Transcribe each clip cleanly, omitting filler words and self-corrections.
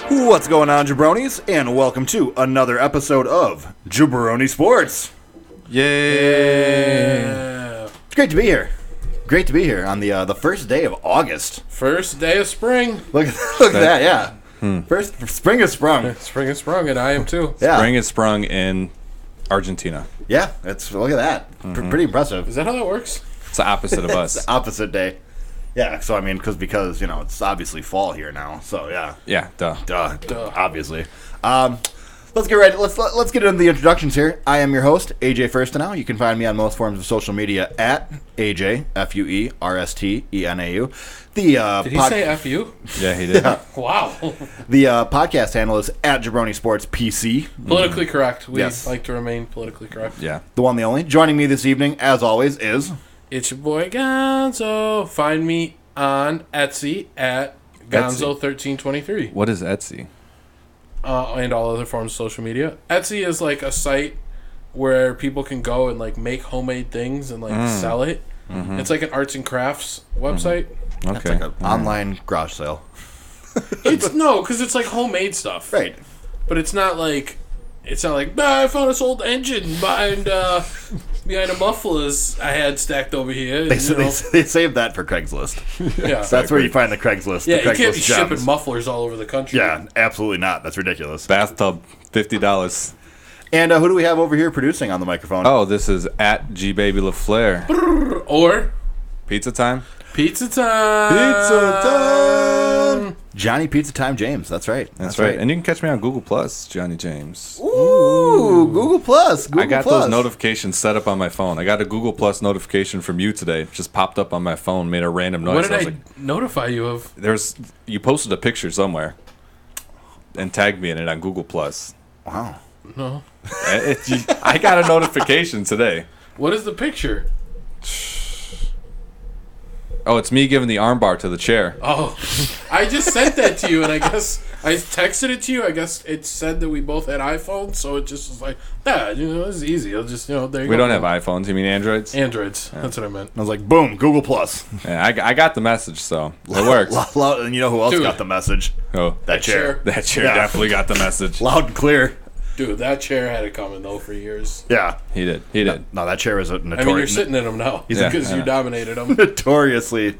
What's going on, Jabronis? And welcome to another episode of Jabroni Sports. Yay! It's great to be here. Great to be here on the first day of August. First day of spring. Look at that, yeah. First spring has sprung. Spring is sprung, and I am too. Yeah, Spring is sprung in Argentina. yeah. Look at that. Pretty impressive. Is that how that works? It's the opposite of It's us. the opposit day. Yeah. So I mean, because you know it's obviously fall here now. So yeah. Yeah, duh. Duh. Obviously. Let's get ready. Let's get into the introductions here. I am your host, AJ Firstenau. You can find me on most forms of social media at AJ FUERSTENAU. Did he say F-U? Yeah, he did. Yeah. Wow. The podcast handle is at Jabroni Sports PC. Politically correct. We Yes. like to remain politically correct. Yeah. The one, the only. Joining me this evening, as always, is It's your boy Gonzo. Find me on Etsy at Gonzo1323. What is Etsy? And all other forms of social media. Etsy is like a site where people can go and like make homemade things and like sell it. Mm-hmm. It's like an arts and crafts website. it's Okay. like an online garage sale. It's no, because it's like homemade stuff. Right. But it's not like I found this old engine behind a mufflers I had stacked over here. They saved that for Craigslist. Yeah, That's where you find the Craigslist. yeah. the You Craigslist can't be gems. shipping mufflers all over the country. Yeah, absolutely not. That's ridiculous. Bathtub, $50. And who do we have over here producing on the microphone? Oh, this is at GBabyLaFlair. Or Pizza time? pizza time. Pizza time! Johnny Pizza Time James. That's right. That's right. And you can catch me on Google Plus, Johnny James. Ooh, Google Plus. I got those notifications set up on my phone. I got a Google Plus notification from you today. It just popped up on my phone, made a random noise. What did I was I like, notify you of? you posted a picture somewhere and tagged me in it on Google Plus. Wow. No. I got a notification today. What is the picture? Oh, it's me giving the armbar to the chair. Oh, I just sent that to you, and I guess I texted it to you. I guess it said that we both had iPhones, so it just was like, this is easy. I'll just, there you go. We don't have iPhones. You mean Androids? Androids. That's what I meant. I was like, boom, Google Plus. Yeah, I got the message, so it works. And you know who else Dude. got the message? Oh, That chair. that chair Yeah. definitely got the message. Loud and clear. Dude, that chair had it coming, though, for years. Yeah. He did. No, that chair is a I mean, you're notorious, sitting in them now Yeah, because I you know. dominated them. notoriously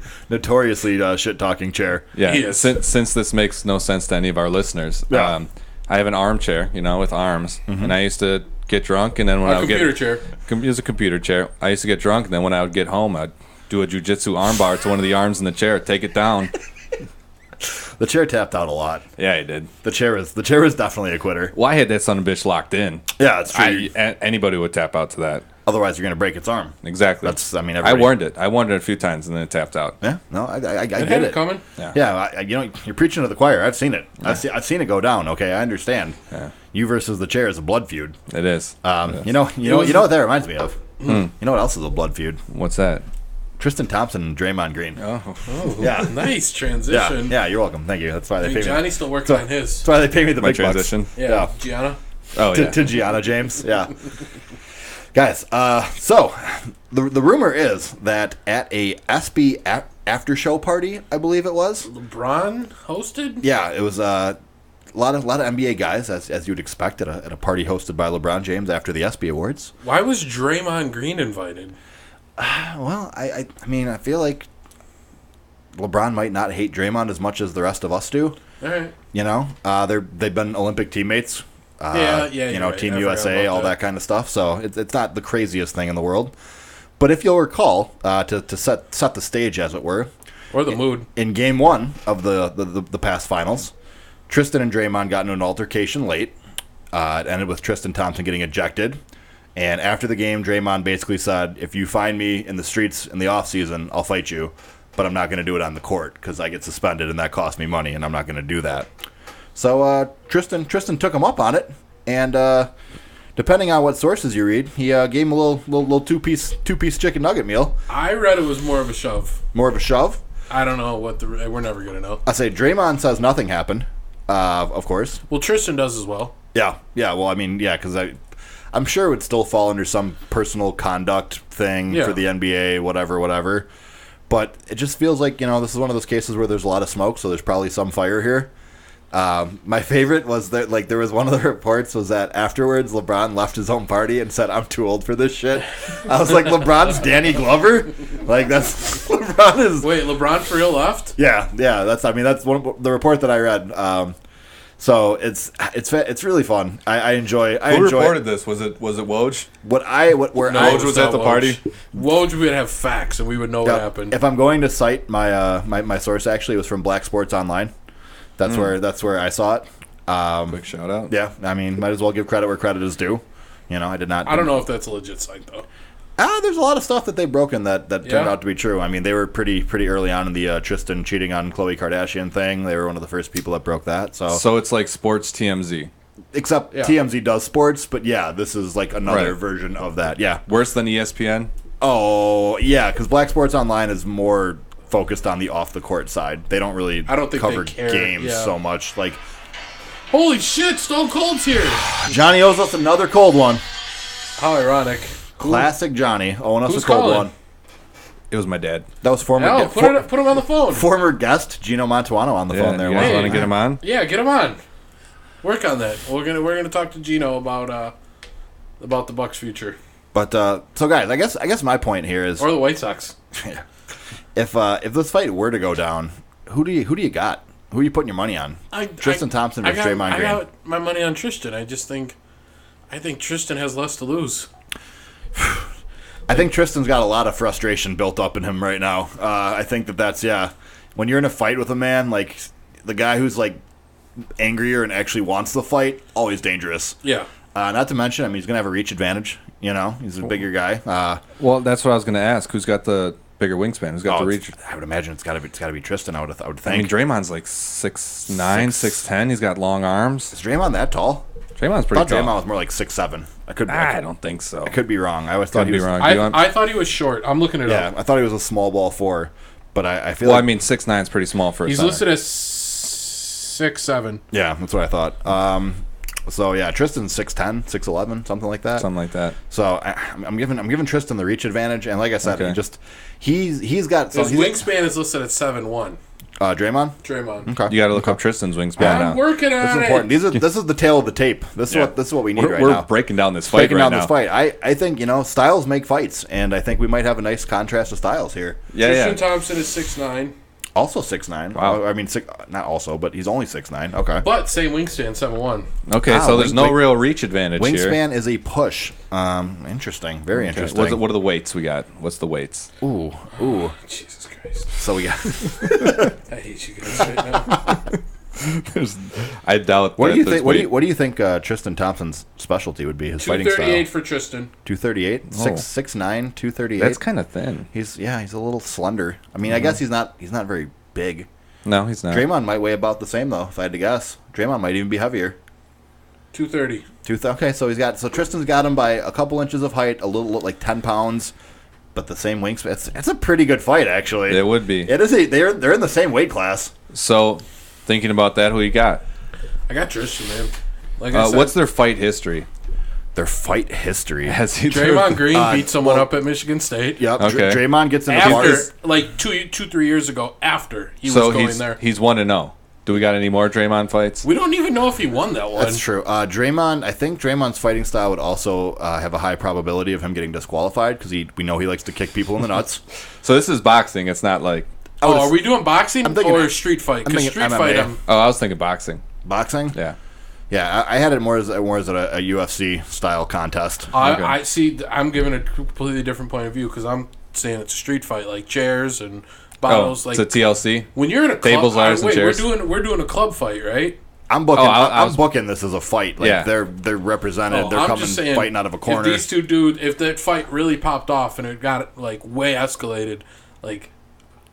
shit-talking chair. Yeah. He is. Since this makes no sense to any of our listeners, Yeah. I have an armchair, with arms, and I used to get drunk, and then when I would Computer chair. it was a computer chair. I used to get drunk, and then when I would get home, I'd do a jujitsu armbar to one of the arms in the chair, take it down. The chair tapped out a lot. Yeah, he did. The chair is definitely a quitter. Well, I had that son of a bitch locked in. Yeah, it's true. Anybody would tap out to that. Otherwise, you're going to break its arm. Exactly. I mean, I everybody- warned it. I warned it a few times, and then it tapped out. Yeah, no, I It get had it. it coming. Yeah, you're preaching to the choir. I've seen it. I've seen it go down. Okay, I understand. Yeah. You versus the chair is a blood feud. It is. You know what that reminds me of. You know what else is a blood feud? What's that? Tristan Thompson and Draymond Green. Oh, Yeah. Nice Yeah, transition. yeah, you're welcome. Thank you. That's why they I pay mean, me. Johnny's still working on his. That's why they pay me the my big bucks. transition. Yeah. Gianna. Oh, yeah. To Gianna James. Yeah. Guys, so the rumor is that at a SB after show party, I believe it was. LeBron hosted? Yeah, it was a lot of NBA guys, as you'd expect at a party hosted by LeBron James after the ESPY Awards. Why was Draymond Green invited? Well, I mean, I feel like LeBron might not hate Draymond as much as the rest of us do. All right. They've been Olympic teammates. Yeah, you're right. Team I forgot USA, about all that kind of stuff. So it's not the craziest thing in the world. But if you'll recall, to set the stage, as it were, Or the mood. in Game 1 of the past finals, Tristan and Draymond got into an altercation late. It ended with Tristan Thompson getting ejected. And after the game, Draymond basically said, if you find me in the streets in the offseason, I'll fight you. But I'm not going to do it on the court because I get suspended and that costs me money, and I'm not going to do that. So Tristan took him up on it. And depending on what sources you read, he gave him a little two-piece chicken nugget meal. I read it was more of a shove. More of a shove. I don't know what we're never going to know. I say Draymond says nothing happened, of course. Well, Tristan does as well. Yeah. Well, I mean, yeah, because I'm sure it would still fall under some personal conduct thing for the NBA, whatever. But it just feels like, this is one of those cases where there's a lot of smoke, so there's probably some fire here. My favorite was that there was one of the reports was that afterwards LeBron left his own party and said, "I'm too old for this shit." I was like, LeBron's Danny Glover? Like that's LeBron is. Wait, LeBron for real left? Yeah. That's one of the report that I read. So it's really fun. I enjoy. Who reported this? Was it Woj? Woj was at the party. Woj would have facts and we would know what happened. If I'm going to cite my source, actually, it was from Black Sports Online. That's where I saw it. Big shout out. Yeah, I mean, might as well give credit where credit is due. I did not. I don't know if that's a legit site though. There's a lot of stuff that they've broken that turned out to be true. I mean, they were pretty early on in the Tristan cheating on Khloe Kardashian thing. They were one of the first people that broke that. So it's like sports TMZ. Except TMZ does sports, but yeah, this is like another version of that. Yeah. Worse than ESPN? Oh, yeah, because Black Sports Online is more focused on the off-the-court side. They don't really cover games so much. Like, holy shit, Stone Cold's here! Johnny owes us another cold one. How ironic. Classic Johnny owing us Who's a cold calling? one. It was my dad. That was former. Put him on the phone. Former guest Gino Montuano on the phone there. You guys want to get him on? Yeah, get him on. Work on that. We're gonna talk to Gino about the Bucks' future. But so guys, I guess my point here is, or the White Sox. if this fight were to go down, who do you got? Who are you putting your money on? Tristan Thompson versus Draymond Green. I got my money on Tristan. I think Tristan has less to lose. I think Tristan's got a lot of frustration built up in him right now. I think that's when you're in a fight with a man, like the guy who's like angrier and actually wants the fight, always dangerous. Yeah. Not to mention, I mean, he's gonna have a reach advantage. He's a bigger guy. Well, that's what I was gonna ask. Who's got the bigger wingspan? Who's got the reach? I would imagine it's gotta be Tristan. I would think. I mean, Draymond's like 6'9", 6'10". He's got long arms. Is Draymond that tall? Draymond's pretty tall. Draymond was more like 6'7". I don't think so. I could be wrong. I always thought he was wrong. I thought he was short. I'm looking it up. Yeah, I thought he was a small ball 4, but I feel. Well, I mean, 6'9" is pretty small for a He's center. listed as 6'7". Yeah, that's what I thought. So yeah, Tristan's 6'10", 6'11", something like that. Something like that. So I'm giving Tristan the reach advantage, and like I said, he's got. His wingspan is listed at 7'1". Draymond. Okay. You got to look up Tristan's wingspan now. I'm working on it. This is important. This is the tail of the tape. This is what we need right now. We're breaking down this fight right now. I think styles make fights, and I think we might have a nice contrast of styles here. Yeah, Tristan Thompson is 6'9". Also 6'9". Wow. I mean, not also, but he's only 6'9". Okay. But same wingspan, 7'1". Okay, so there's no real reach advantage here. Wingspan is a push. Interesting. Very interesting. What are the weights we got? What's the weights? Ooh. Jesus Christ. So we got. I hate you guys right now. I doubt. What do you think? What do you think Tristan Thompson's specialty would be? His fighting style. 238 for Tristan. 238. Oh. 6'9", 238. That's kind of thin. He's a little slender. I mean, I guess he's not very big. No, he's not. Draymond might weigh about the same though, if I had to guess. Draymond might even be heavier. 230. Okay, so Tristan's got him by a couple inches of height, a little like 10 pounds, but the same wingspan. It's a pretty good fight actually. It would be. It is. They're in the same weight class. So, thinking about that, who you got? I got Tristan, man. Like I said, what's their fight history? Their fight history. Draymond Green beat someone up at Michigan State. Yep. Okay. Draymond gets in the After, bars. like 2-3 years ago, after he was going there. He's 1-0. Do we got any more Draymond fights? We don't even know if he won that one. That's true. I think Draymond's fighting style would also have a high probability of him getting disqualified because we know he likes to kick people in the nuts. So this is boxing. It's not like. Are we doing boxing or street fight? Because street MMA. fight, I was thinking boxing. Boxing? Yeah. Yeah, I had it more as a UFC style contest. I see. I'm giving a completely different point of view because I'm saying it's a street fight, like chairs and bottles. It's like a TLC. When you're in a club, tables, ladders, and chairs. We're doing a club fight, right? I'm booking. I'm booking this as a fight. Like yeah. they're represented. They're coming fighting out of a corner. If these two dudes, if that fight really popped off and it got like way escalated, like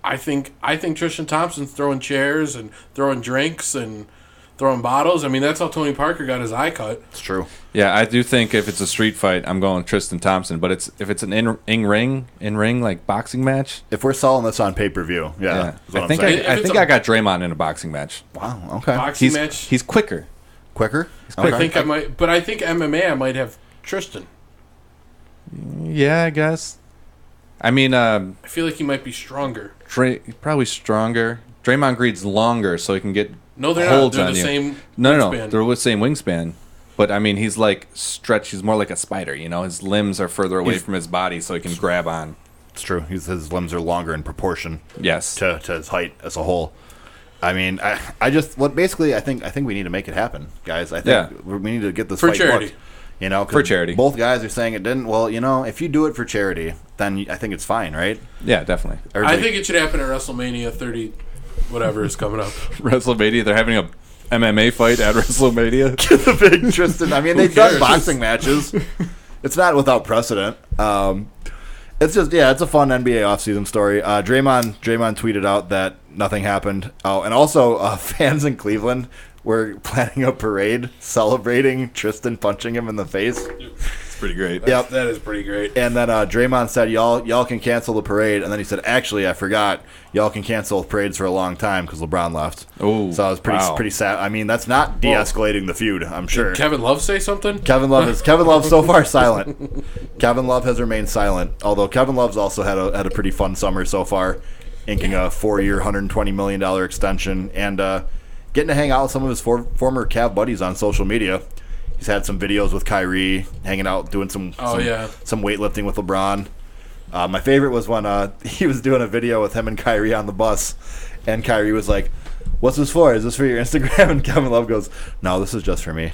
I think Tristan Thompson's throwing chairs and throwing drinks and throwing bottles. I mean, that's how Tony Parker got his eye cut. It's true. Yeah, I do think if it's a street fight, I'm going Tristan Thompson. But if it's an in ring like boxing match. If we're selling this on pay-per-view, I think I got Draymond in a boxing match. Wow. Okay. Boxing match. He's quicker. Quicker. Okay. I think I might, but I think MMA I might have Tristan. Yeah, I guess. I mean, I feel like he might be stronger. Probably stronger. Draymond Green's longer, so he can get No, they're holds not. They're on the you. same. No, wingspan. they're the same wingspan. But I mean, he's like stretched. He's more like a spider. You know, his limbs are further away from his body, so he can grab on. It's true. His limbs are longer in proportion. Yes. To his height as a whole. I mean, I just basically I think we need to make it happen, guys. I think we need to get this for fight charity. booked. You know, 'cause For charity. Both guys are saying it didn't. Well, you know, if you do it for charity, then I think it's fine, right? Yeah, definitely. I think it should happen at WrestleMania 30, whatever is coming up. WrestleMania. They're having a MMA fight at WrestleMania. the big Tristan. I mean, they've done cares? boxing matches. It's not without precedent. It's just it's a fun NBA offseason story. Draymond tweeted out that nothing happened. Oh, and also fans in Cleveland were planning a parade celebrating Tristan punching him in the face. It's pretty great. Yep. That is pretty great. And then Draymond said, y'all can cancel the parade. And then he said, actually, I forgot. Y'all can cancel parades for a long time because LeBron left. Oh, so I was pretty sad. I mean, that's not de-escalating the feud, I'm sure. Did Kevin Love say something? Kevin Love so far silent. Kevin Love has remained silent. Although Kevin Love's also had a pretty fun summer so far, inking a 4-year, $120 million extension, and getting to hang out with some of his former Cav buddies on social media. He's had some videos with Kyrie, hanging out, doing some weightlifting with LeBron. My favorite was when he was doing a video with him and Kyrie on the bus, and Kyrie was like, "What's this for? Is this for your Instagram?" And Kevin Love goes, "No, this is just for me."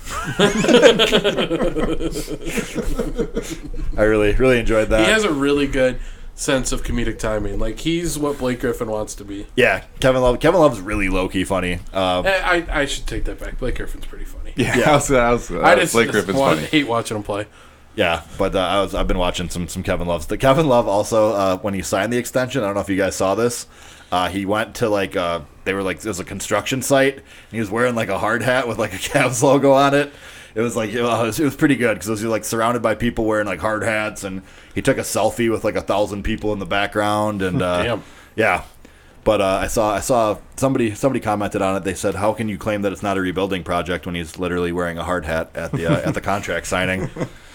I really enjoyed that. He has a really good sense of comedic timing. Like, he's what Blake Griffin wants to be. Yeah, Kevin Love's really low-key funny. I should take that back. Blake Griffin's pretty funny. Yeah. Blake Griffin's funny. hate watching him play. Yeah, but I've been watching some Kevin Loves. The Kevin Love also when he signed the extension, I don't know if you guys saw this. He went to they were like, there's a construction site, and he was wearing like a hard hat with like a Cavs logo on it. It was like it was pretty good because he was like surrounded by people wearing like hard hats, and he took a selfie with like 1,000 people in the background, and Damn. yeah. But I saw somebody commented on it. They said, "How can you claim that it's not a rebuilding project when he's literally wearing a hard hat at the at the contract signing?"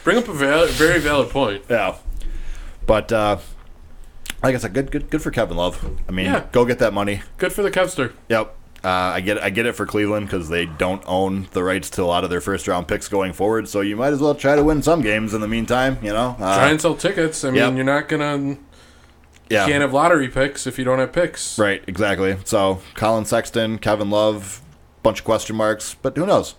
Bring up a very valid point. Yeah, but like I said, good for Kevin Love. I mean, Yeah. go get that money. Good for the Kevster. Yep. I get it for Cleveland because they don't own the rights to a lot of their first round picks going forward. So you might as well try to win some games in the meantime. You know, Try and sell tickets. I mean, you're not gonna. Yeah. You can't have lottery picks if you don't have picks. Right. Exactly. So Colin Sexton, Kevin Love, bunch of question marks, but who knows?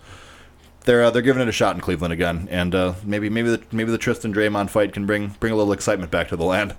They're giving it a shot in Cleveland again, and maybe the Tristan Draymond fight can bring a little excitement back to the land.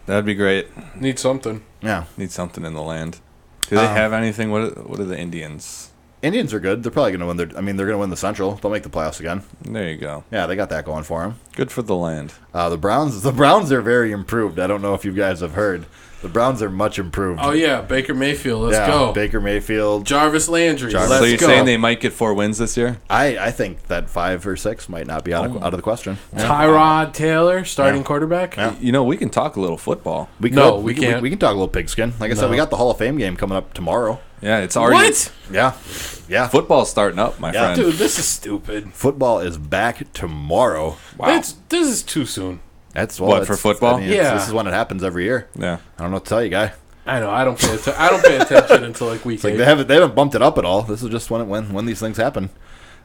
That'd be great. Need something. Yeah. Need something in the land. Do they have anything? What are the Indians? Indians are good. They're probably going to win. They're going to win the Central. They'll make the playoffs again. There you go. Yeah, they got that going for them. Good for the land. The Browns are very improved. I don't know if you guys have heard. The Browns are much improved. Oh yeah, Baker Mayfield. Let's go. Baker Mayfield. Jarvis Landry. So Let's you're go. saying they might get 4 wins this year? I think that 5 or 6 might not be out of the question. Tyrod Taylor, starting Yeah. quarterback. Yeah. You know, we can talk a little football. We could. No, we can't. We can talk a little pigskin. Like I said, we got the Hall of Fame game coming up tomorrow. Yeah, it's already. What? Yeah. Football's starting up, my friend. Dude, this is stupid. Football is back tomorrow. Wow. This is too soon. That's What, for football? This is when it happens every year. Yeah. I don't know what to tell you, guy. I know. I don't pay attention until like week 8. They haven't bumped it up at all. This is just when these things happen.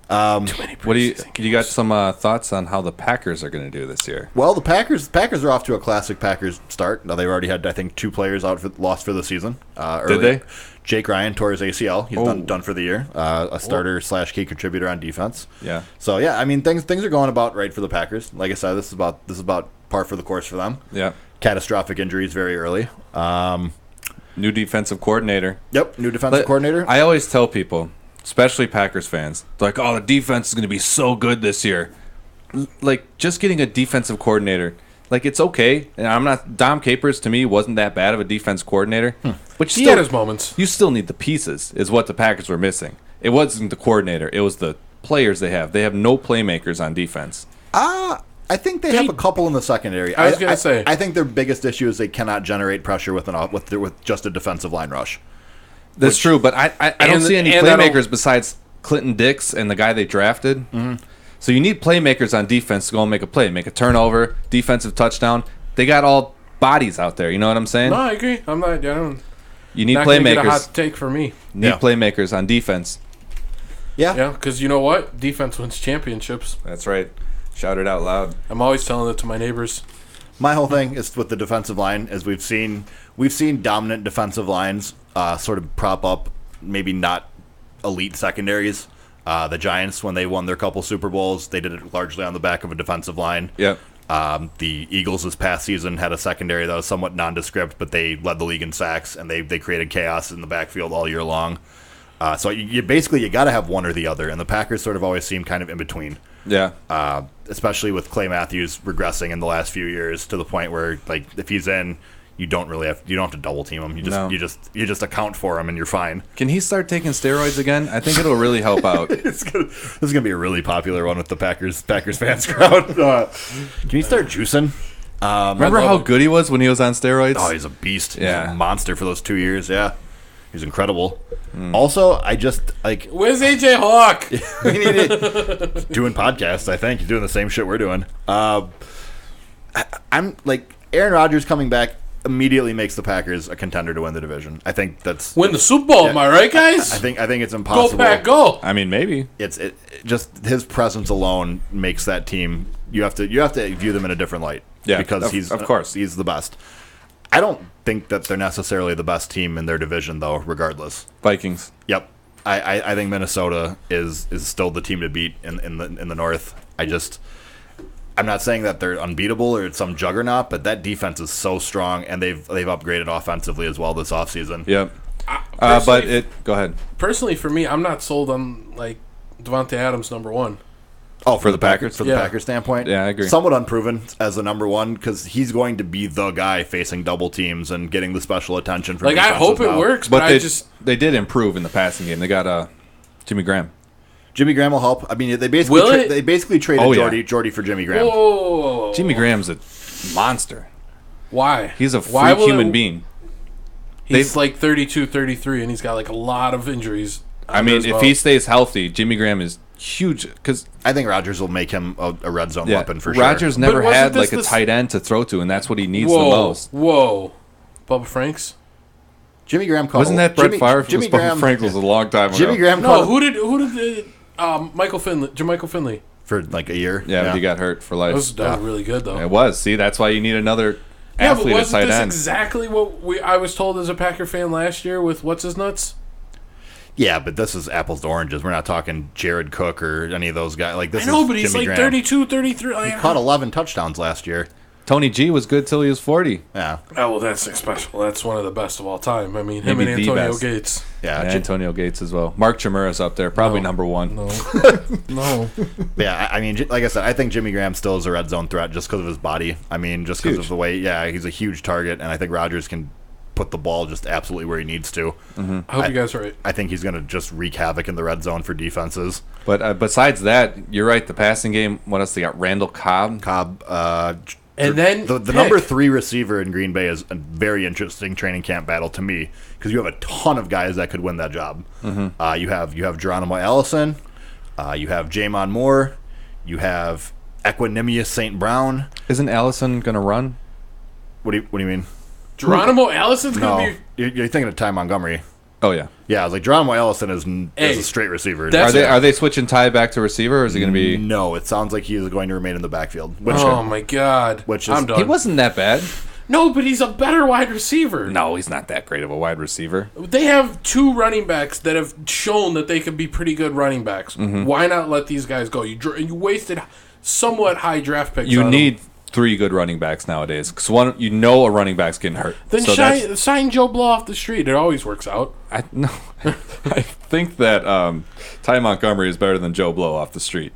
What do you got some thoughts on how the Packers are going to do this year? Well, the Packers are off to a classic Packers start. Now they've already had, I think, 2 players lost for the season. Did they? Jake Ryan tore his ACL. He's done for the year. A starter / key contributor on defense. Yeah. So yeah, I mean things are going about right for the Packers. Like I said, this is about par for the course for them. Yeah. Catastrophic injuries very early. New defensive coordinator. Yep, new defensive coordinator. I always tell people, especially Packers fans, they're like, oh, the defense is going to be so good this year. Like, just getting a defensive coordinator, like, it's okay. And Dom Capers, to me, wasn't that bad of a defense coordinator. But He had his moments. You still need the pieces, is what the Packers were missing. It wasn't the coordinator. It was the players they have. They have no playmakers on defense. I think they have a couple in the secondary. I was gonna say. I think their biggest issue is they cannot generate pressure with just a defensive line rush. That's true, but I don't see any and playmakers besides Clinton Dix and the guy they drafted. Mm-hmm. So you need playmakers on defense to go and make a play, make a turnover, defensive touchdown. They got all bodies out there. You know what I'm saying? No, I agree. I'm not. I don't. You need Not gonna get a playmakers. hot take for me. Need playmakers on defense. Yeah, because you know what? Defense wins championships. That's right. Shout it out loud. I'm always telling it to my neighbors. My whole thing is with the defensive line, is we've seen dominant defensive lines sort of prop up maybe not elite secondaries. The Giants, when they won their couple Super Bowls, they did it largely on the back of a defensive line. Yep. The Eagles this past season had a secondary that was somewhat nondescript, but they led the league in sacks, and they created chaos in the backfield all year long. So you basically got to have one or the other, and the Packers sort of always seem kind of in between. Yeah. Especially with Clay Matthews regressing in the last few years to the point where, like, if he's in, you don't have to double team him. You just account for him and you're fine. Can he start taking steroids again? I think it'll really help out. This is gonna be a really popular one with the Packers fans crowd. Can you start juicing? Remember how good he was when he was on steroids? Oh, he's a beast. Yeah. He's a monster for those 2 years. Yeah, he's incredible. Also, I just like Where's AJ Hawk? we need it. Doing podcasts. I think he's doing the same shit we're doing. I'm like Aaron Rodgers coming back immediately makes the Packers a contender to win the division. I think that's Win the Super Bowl, am I right, guys? I think it's impossible. Go Pack, go! I mean, maybe. It just his presence alone makes that team. You have to view them in a different light. Yeah, because of course he's the best. I don't think that they're necessarily the best team in their division, though. Regardless, Vikings. Yep, I think Minnesota is still the team to beat in the North. I'm not saying that they're unbeatable or it's some juggernaut, but that defense is so strong, and they've upgraded offensively as well this offseason. Yep. Go ahead. Personally, for me, I'm not sold on like Devontae Adams number one. Oh, for the Packers? From the Yeah. Packers standpoint? Yeah, I agree. Somewhat unproven as the number one because he's going to be the guy facing double teams and getting the special attention from Like I defenses hope it now. works, But but they did improve in the passing game. They got Jimmy Graham. Jimmy Graham will help. I mean, they Will it? basically traded Oh, yeah. Jordy for Jimmy Graham. Whoa. Jimmy Graham's a monster. Why? He's a Why freak will human it- being. He's like 32, 33, and he's got like a lot of injuries. I mean, as if well. he stays healthy, Jimmy Graham is huge. Because I think Rodgers will make him a red zone weapon for Rodgers sure. never But wasn't had this like a the- tight end to throw to, and that's what he needs the Whoa, most. whoa, Bubba Franks. Jimmy Graham caught Wasn't that Brett Favre? Jimmy Jimmy Graham, Frank was a long time ago. Jimmy Graham No, caught who did the Jermichael Finley? for like a year. Yeah, but he got hurt for life. That was really good though. It was. See, that's why you need another Yeah, but athlete at wasn't tight this end. exactly what I was told as a Packer fan last year with what's his nuts? Yeah, but this is apples to oranges. We're not talking Jared Cook or any of those guys. Like this I know, is but he's Jimmy like Graham. 32, 33. Like, He caught 11 touchdowns last year. Tony G was good till he was 40. Yeah, oh, well, that's special. That's one of the best of all time. I mean, him Maybe and the Antonio best. Gates. yeah. And Antonio Gates as well. Mark Chmura's up there, probably number one. No, no. Yeah, I mean, like I said, I think Jimmy Graham still is a red zone threat just because of his body. I mean, just because Huge. of the way. Yeah, he's a huge target, and I think Rodgers can put the ball just absolutely where he needs to. I hope you guys are right. I think he's going to just wreak havoc in the red zone for defenses. But besides that, you're right. The passing game. What else they got? Randall Cobb. And then the pick. number 3 receiver in Green Bay is a very interesting training camp battle to me because you have a ton of guys that could win that job. You have Geronimo Allison, you have Jamon Moore, you have Equanimous St. Brown. Isn't Allison gonna run? What do you mean? Geronimo Allison's No, going to be. you're thinking of Ty Montgomery. Oh yeah. Yeah, I was like Geronimo Allison is Hey, a straight receiver. that's- Are they switching Ty back to receiver, or is he gonna be? No, it sounds like he is going to remain in the backfield. Which Oh, my God. Which is- I'm done. He wasn't that bad. No, but he's a better wide receiver. No, he's not that great of a wide receiver. They have 2 running backs that have shown that they could be pretty good running backs. Why not let these guys go? You wasted somewhat high draft picks. You on need them. 3 good running backs nowadays. Because one, a running back's getting hurt. Then So that's- sign Joe Blow off the street. It always works out. I think that Ty Montgomery is better than Joe Blow off the street.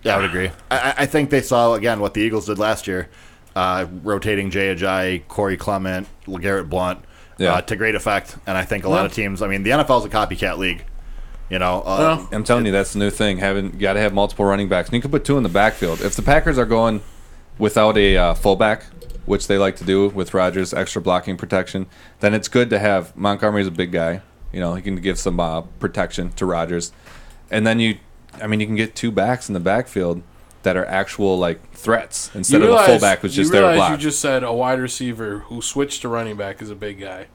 Yeah, I would agree. I think they saw, again, what the Eagles did last year, rotating Jay Ajayi, Corey Clement, LeGarrette Blount to great effect. And I think a lot of teams, I mean, the NFL is a copycat league. You know, I'm telling you, that's the new thing. You got to have multiple running backs. And you can put 2 in the backfield. If the Packers are going without a fullback, which they like to do with Rodgers, extra blocking protection, then it's good to have Montgomery's a big guy. You know, he can give some protection to Rodgers. And then you can get 2 backs in the backfield that are actual like threats instead of a fullback who's just there to block. You just said a wide receiver who switched to running back is a big guy.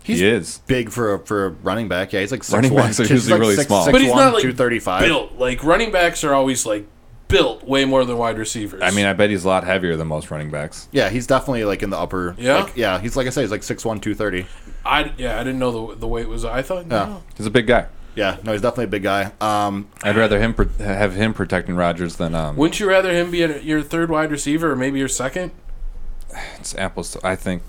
He's he is big for a running back. Yeah, he's like 6'1". Running backs are usually really small. But he's not like 235. built. Like running backs are always like built way more than wide receivers. I mean, I bet he's a lot heavier than most running backs. Yeah, he's definitely like in the upper. Yeah? He's like I said, he's like 6'1", 230. I didn't know the weight was. I thought no. He's a big guy. Yeah, no, he's definitely a big guy. I'd rather have him protecting Rodgers than Wouldn't you rather him be your third wide receiver or maybe your second? it's apples. I think.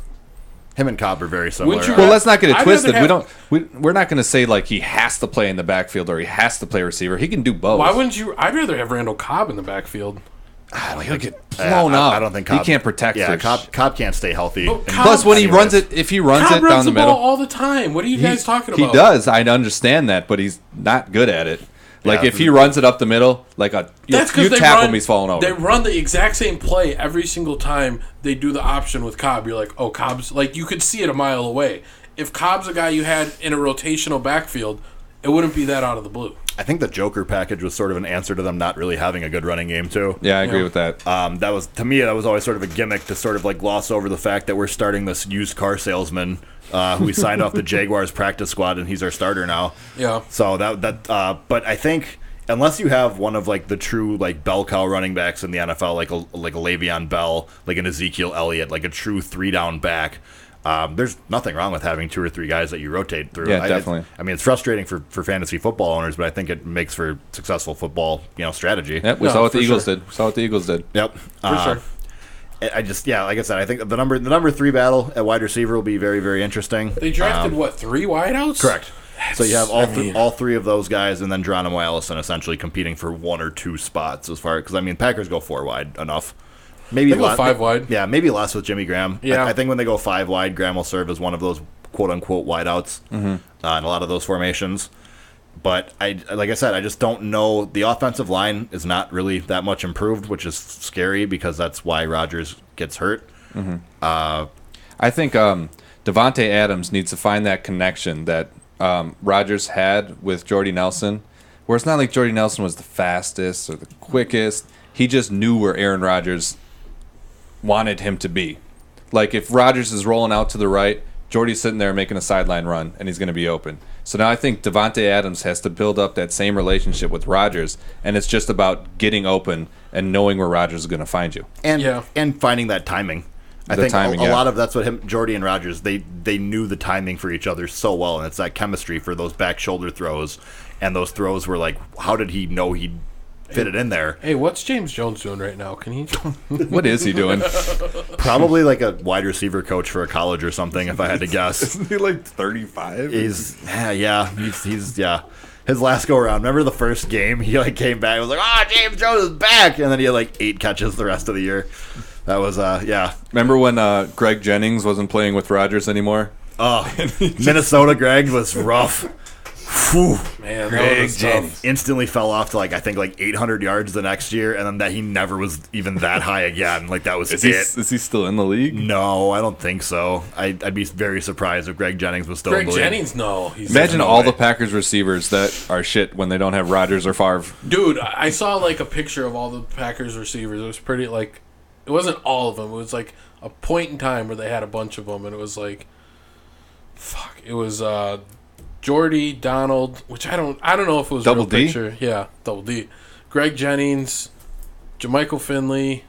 Him and Cobb are very similar. Wouldn't you Well, let's not get it I'd twisted. rather We're not going to say like he has to play in the backfield or he has to play receiver. He can do both. Why wouldn't you? I'd rather have Randall Cobb in the backfield. He'll get blown up. I don't think Cobb, he can't protect. Yeah, for Cobb can't stay healthy. But Cobb- Plus, when he anyways. runs it, if he runs Cobb it runs down the the ball middle, all the time. What are you guys talking about? He does. I understand that, but he's not good at it. Like Yeah, if he runs it up the middle, like you That's because tap him, he's falling over. They run the exact same play every single time they do the option with Cobb. You're like, oh, Cobb's like you could see it a mile away. If Cobb's a guy you had in a rotational backfield, it wouldn't be that out of the blue. I think the Joker package was sort of an answer to them not really having a good running game too. Yeah, I agree with that. That was to me that was always sort of a gimmick to sort of like gloss over the fact that we're starting this used car salesman who we signed off the Jaguars practice squad and he's our starter now. Yeah. So but I think unless you have one of like the true like bell cow running backs in the NFL, like a Le'Veon Bell, like an Ezekiel Elliott, like a true 3-down back. There's nothing wrong with having 2 or 3 guys that you rotate through. Yeah, definitely. I mean, it's frustrating for fantasy football owners, but I think it makes for successful football, strategy. Yep, we saw what the Eagles did. We saw what the Eagles did. Yep, For sure. I just like I said, I think the number 3 battle at wide receiver will be very, very interesting. They drafted 3 wideouts? Correct. So you have all three of those guys, and then Geronimo Allison essentially competing for 1 or 2 spots as far because Packers go 4 wide enough. Maybe They go 5 wide. Yeah, maybe less with Jimmy Graham. Yeah. I think when they go 5 wide, Graham will serve as one of those quote unquote wideouts in a lot of those formations. But like I said, I just don't know. The offensive line is not really that much improved, which is scary because that's why Rodgers gets hurt. I think Devontae Adams needs to find that connection that Rodgers had with Jordy Nelson, where it's not like Jordy Nelson was the fastest or the quickest. He just knew where Aaron Rodgers wanted him to be. Like if Rodgers is rolling out to the right, Jordy's sitting there making a sideline run, and he's going to be open. So now I think Devontae Adams has to build up that same relationship with Rodgers, and it's just about getting open and knowing where Rodgers is going to find you. And finding that timing. I think a lot of that's what Jordy and Rodgers, they knew the timing for each other so well, and it's that chemistry for those back shoulder throws, and those throws were like, how did he know he'd fit it in there? Hey, what's James Jones doing right now? Can he? What is he doing? Probably like a wide receiver coach for a college or something, if I had to guess. Isn't he like 35? He's his last go around. Remember the first game? He like came back and was like, James Jones is back, and then he had like 8 catches the rest of the year. That was Remember when Greg Jennings wasn't playing with Rodgers anymore? Oh, Minnesota Greg was rough. Whew. Man, that Greg was tough. instantly fell off to like 800 yards the next year, and then that he never was even that high again. Like that was Is it. he still in the league? No, I don't think so. I'd be very surprised if Greg Jennings was still in Greg the league. Jennings, no. Imagine all the Packers receivers that are shit when they don't have Rodgers or Favre. Dude, I saw like a picture of all the Packers receivers. It was pretty like, it wasn't all of them. It was like a point in time where they had a bunch of them, and it was like, fuck. It was Jordy, Donald, which I don't know if it was a Double real D? picture. Yeah, Double D. Greg Jennings, Jermichael Finley.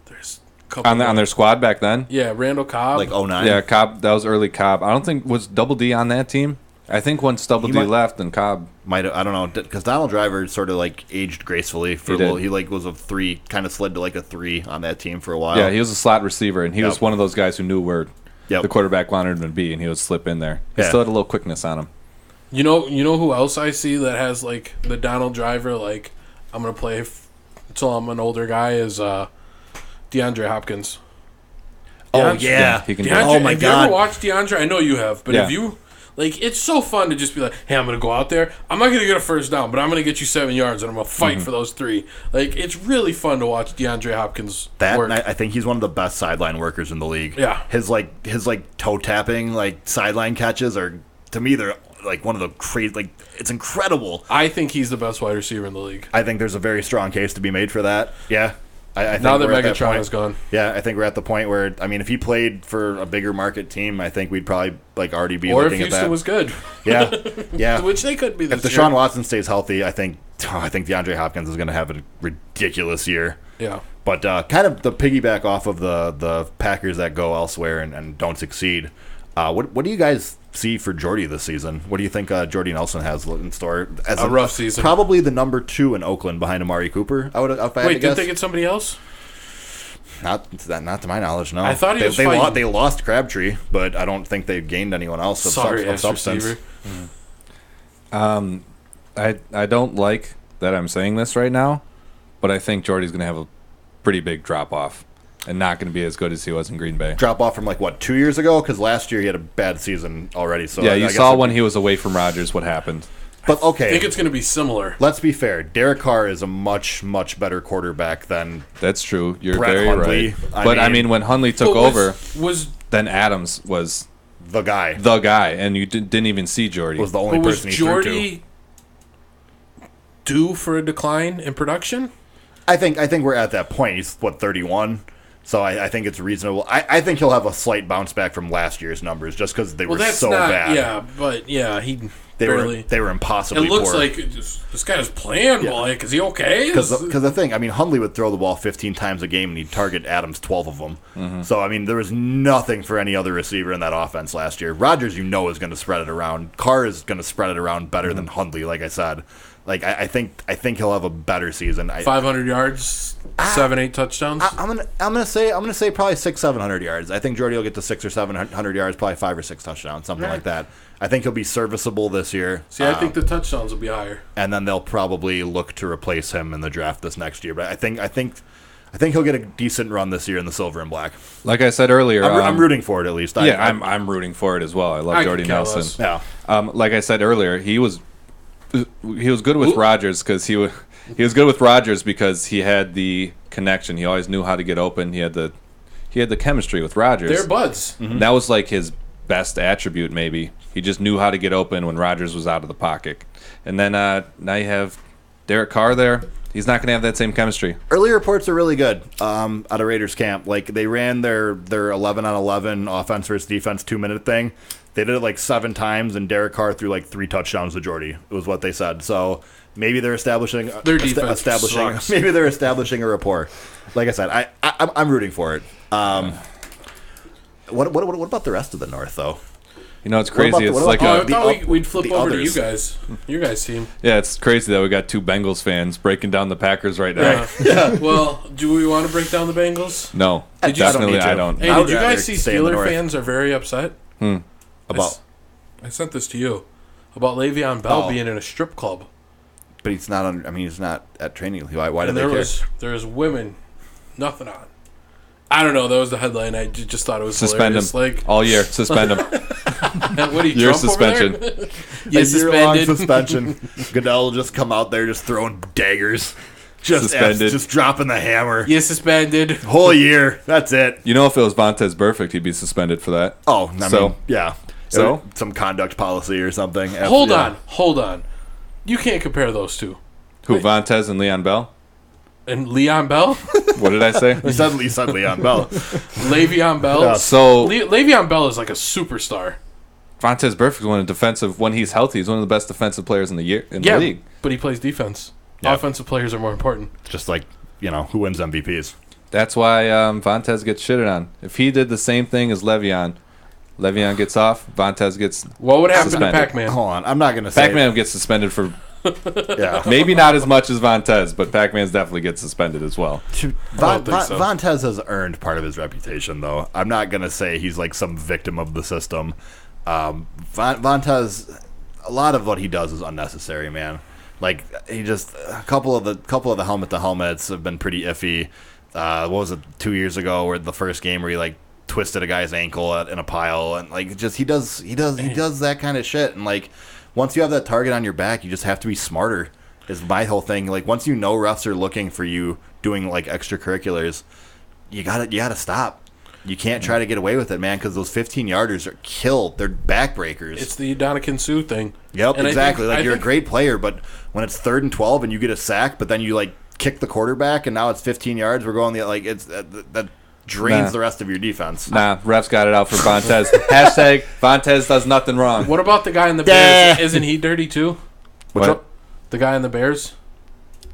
There's a couple On their squad back then? Yeah, Randall Cobb. Like 09. Yeah, Cobb. That was early Cobb. I don't think was Double D on that team. I think once Double D left, then Cobb might I don't know, because Donald Driver sort of like aged gracefully for a little. He like was a 3, kind of slid to like a 3 on that team for a while. Yeah, he was a slot receiver, and he was one of those guys who knew where the quarterback wanted him to be, and he would slip in there. He still had a little quickness on him. You know who else I see that has like the Driver, like I'm gonna play until I'm an older guy, is DeAndre Hopkins. Oh yeah, he can. Oh my have god! you ever watched DeAndre? I know you have, but have you? Like, it's so fun to just be like, hey, I'm going to go out there. I'm not going to get a first down, but I'm going to get you 7 yards, and I'm going to fight for those 3. Like, it's really fun to watch DeAndre Hopkins work. I think he's one of the best sideline workers in the league. Yeah. His toe tapping, like, sideline catches are, to me, they're, like, one of the crazy, like, it's incredible. I think he's the best wide receiver in the league. I think there's a very strong case to be made for that. Yeah. I think Now that we're at Megatron point. is gone. Yeah, I think we're at the point where, I mean, if he played for a bigger market team, I think we'd probably already be Or if looking at Houston that. was good. Yeah, yeah. Which they could be If this Deshaun year. Watson stays healthy, I think DeAndre Hopkins is going to have a ridiculous year. Yeah. But kind of the piggyback off of the Packers that go elsewhere and don't succeed. What do you guys see for Jordy this season? What do you think Jordy Nelson has in store? As A rough season. Probably the number 2 in Oakland behind Amari Cooper. I would. If I had to Wait, guess. didn't they get somebody else? Not to my knowledge, no. I thought he was they fighting. they lost Crabtree, but I don't think they've gained anyone else of, Sorry, of substance. receiver. I don't like that I'm saying this right now, but I think Jordy's going to have a pretty big drop off and not going to be as good as he was in Green Bay. Drop off from 2 years ago? Because last year he had a bad season already. So Yeah, I you guess saw when he was away from Rodgers what happened. But I okay, think it's going to be similar. let's be fair. Derek Carr is a much better quarterback than That's true. You're Brett very Hundley. right. I But I mean- mean, when Hundley took But over, was then Adams was the guy. the guy, and you didn't even see Jordy. Was the only was person he threw to. Jordy due for a decline in production? I think we're at that point. He's 31, so I think it's reasonable. I think he'll have a slight bounce back from last year's numbers, just because they Well, were that's so not. bad. Yeah, but yeah, he they barely. were It impossibly looks poor. like this guy's playing well. Like, is he okay? Because the thing, I mean, Hundley would throw the ball 15 times a game and he'd target Adams 12 of them. Mm-hmm. So, I mean, there was nothing for any other receiver in that offense last year. Rodgers, is going to spread it around. Carr is going to spread it around better Mm-hmm. than Hundley, like I said. Like, I think he'll have a better season. 500 yards, 7-8 touchdowns. I'm gonna say probably 600-700 yards. I think Jordy will get to 600 or 700 yards, probably 5 or 6 touchdowns, something like that. I think he'll be serviceable this year. See, I think the touchdowns will be higher. And then they'll probably look to replace him in the draft this next year. But I think he'll get a decent run this year in the silver and black. Like I said earlier, I'm rooting for it at least. I'm rooting for it as well. I love I Jordy could care Nelson. less. Yeah. Like I said earlier, he was good with Rodgers because he was good with Rodgers because he had the connection. He always knew how to get open. He had the chemistry with Rodgers. They're buds. That was like his best attribute, maybe. He just knew how to get open when Rodgers was out of the pocket. And then now you have Derek Carr there. He's not going to have that same chemistry. Early reports are really good out of Raiders camp. Like, they ran their 11-on-11 offense versus defense 2-minute thing. They did it 7 times, and Derek Carr threw 3 touchdowns to Jordy. It was what they said. So maybe they're establishing Their defense sucks. maybe they're establishing a rapport. Like I said, I'm rooting for it. What about the rest of the North though? You know, it's What about crazy. the- It's what like about Oh, I a, thought we'd flip the over others. to you guys. Your guys' team. yeah, it's crazy that we got 2 Bengals fans breaking down the Packers right now. Well, do we want to break down the Bengals? No, Did you- definitely I I don't don't. need Hey, I did would you rather guys see stay in the Steeler North. fans are very upset? About, I sent this to you about Le'Veon Bell Oh. being in a strip club, but he's not on. I mean, he's not at training. Why do and they care? there was women, nothing on. I don't know. That was the headline. I just thought it was Suspend him hilarious. all year. Suspend him. Like, what are you, Year Trump suspension. over there? A You year-long suspended. suspension. Goodell will just come out there just throwing daggers, Suspended. just dropping the hammer. You suspended. Whole year. That's it. You know, if it was Vontez Perfect, he'd be suspended for that. Oh, I So? mean, yeah. So? Some conduct policy or something. Hold Yeah. on. You can't compare those two. Who, Vontez and Le'Veon Bell? And Le'Veon Bell, What did I say? You said Le'Veon Bell. Le'Veon Bell. Yeah. So Le'Veon Bell is like a superstar. Vontez Perfect is one of the defensive. When he's healthy, he's one of the best defensive players in the league. but he plays defense. Yeah. Offensive players are more important. Just like, who wins MVPs? That's why Vontez gets shitted on. If he did the same thing as Le'Veon gets off. Vontez gets What would happen Suspended. to Pac-Man? Hold on. I'm not going to say. Pac-Man gets suspended for Yeah. maybe not as much as Vontez, but Pac-Man's definitely gets suspended as well. don't think so. Vontez has earned part of his reputation, though. I'm not going to say he's like some victim of the system. Vontez, a lot of what he does is unnecessary, man. Like, he just a couple of the helmet to helmets have been pretty iffy. What was it, 2 years ago, where the first game where he twisted a guy's ankle in a pile, and he does that kind of shit. And once you have that target on your back, you just have to be smarter. Is my whole thing. Once you know refs are looking for you doing extracurriculars, you gotta stop. You can't try to get away with it, man, because those 15-yarders are killed. They're backbreakers. It's the Donovan Sue thing. Yep, And exactly. I You're a think- great player, but when it's 3rd and 12 and you get a sack, but then you kick the quarterback, and now it's 15 yards. We're going it's that drains the rest of your defense. Nah, refs got it out for Vontez. Hashtag Vontez does nothing wrong. What about the guy in the Bears? Isn't he dirty too? What? The guy in the Bears?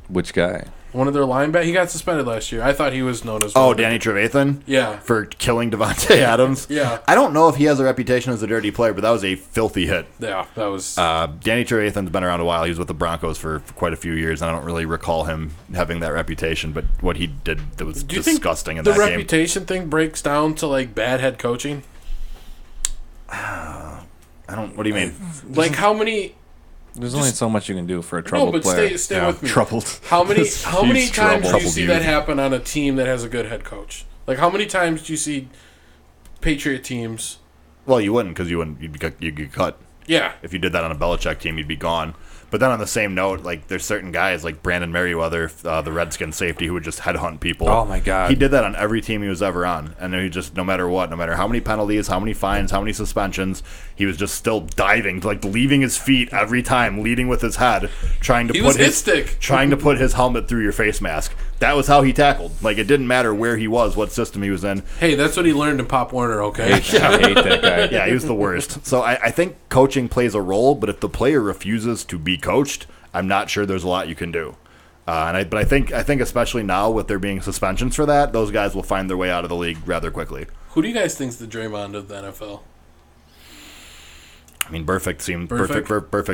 Which guy? One of their linebackers. He got suspended last year. I thought he was known as. Danny Trevathan? Yeah. For killing Devontae Adams? Yeah. I don't know if he has a reputation as a dirty player, but that was a filthy hit. Yeah, that was. Danny Trevathan's been around a while. He was with the Broncos for quite a few years, and I don't really recall him having that reputation, but what he did that was disgusting in that game. The reputation thing breaks down to, like, bad head coaching? What do you mean? Like, how many... There's only so much you can do for a troubled player. Stay with me. Troubled. How many times do you see that youth. happen on a team that has a good head coach? Like, how many times do you see Patriot teams? Well, you wouldn't, because you'd get cut. Yeah. If you did that on a Belichick team, you'd be gone. But then on the same note, like, there's certain guys like Brandon Merriweather, the Redskins safety, who would just headhunt people. Oh my God. He did that on every team he was ever on, and he just no matter how many penalties, how many fines, how many suspensions, he was just still diving, like leaving his feet every time, leading with his head, trying to put his helmet through your face mask. That was how he tackled. Like, it didn't matter where he was, what system he was in. Hey, that's what he learned in Pop Warner. Okay. I hate that guy. Yeah, he was the worst. So I think coaching plays a role, but if the player refuses to be coached, I'm not sure there's a lot you can do. But I think especially now with there being suspensions for that, those guys will find their way out of the league rather quickly. Who do you guys think's the Draymond of the NFL? I mean, Burfict's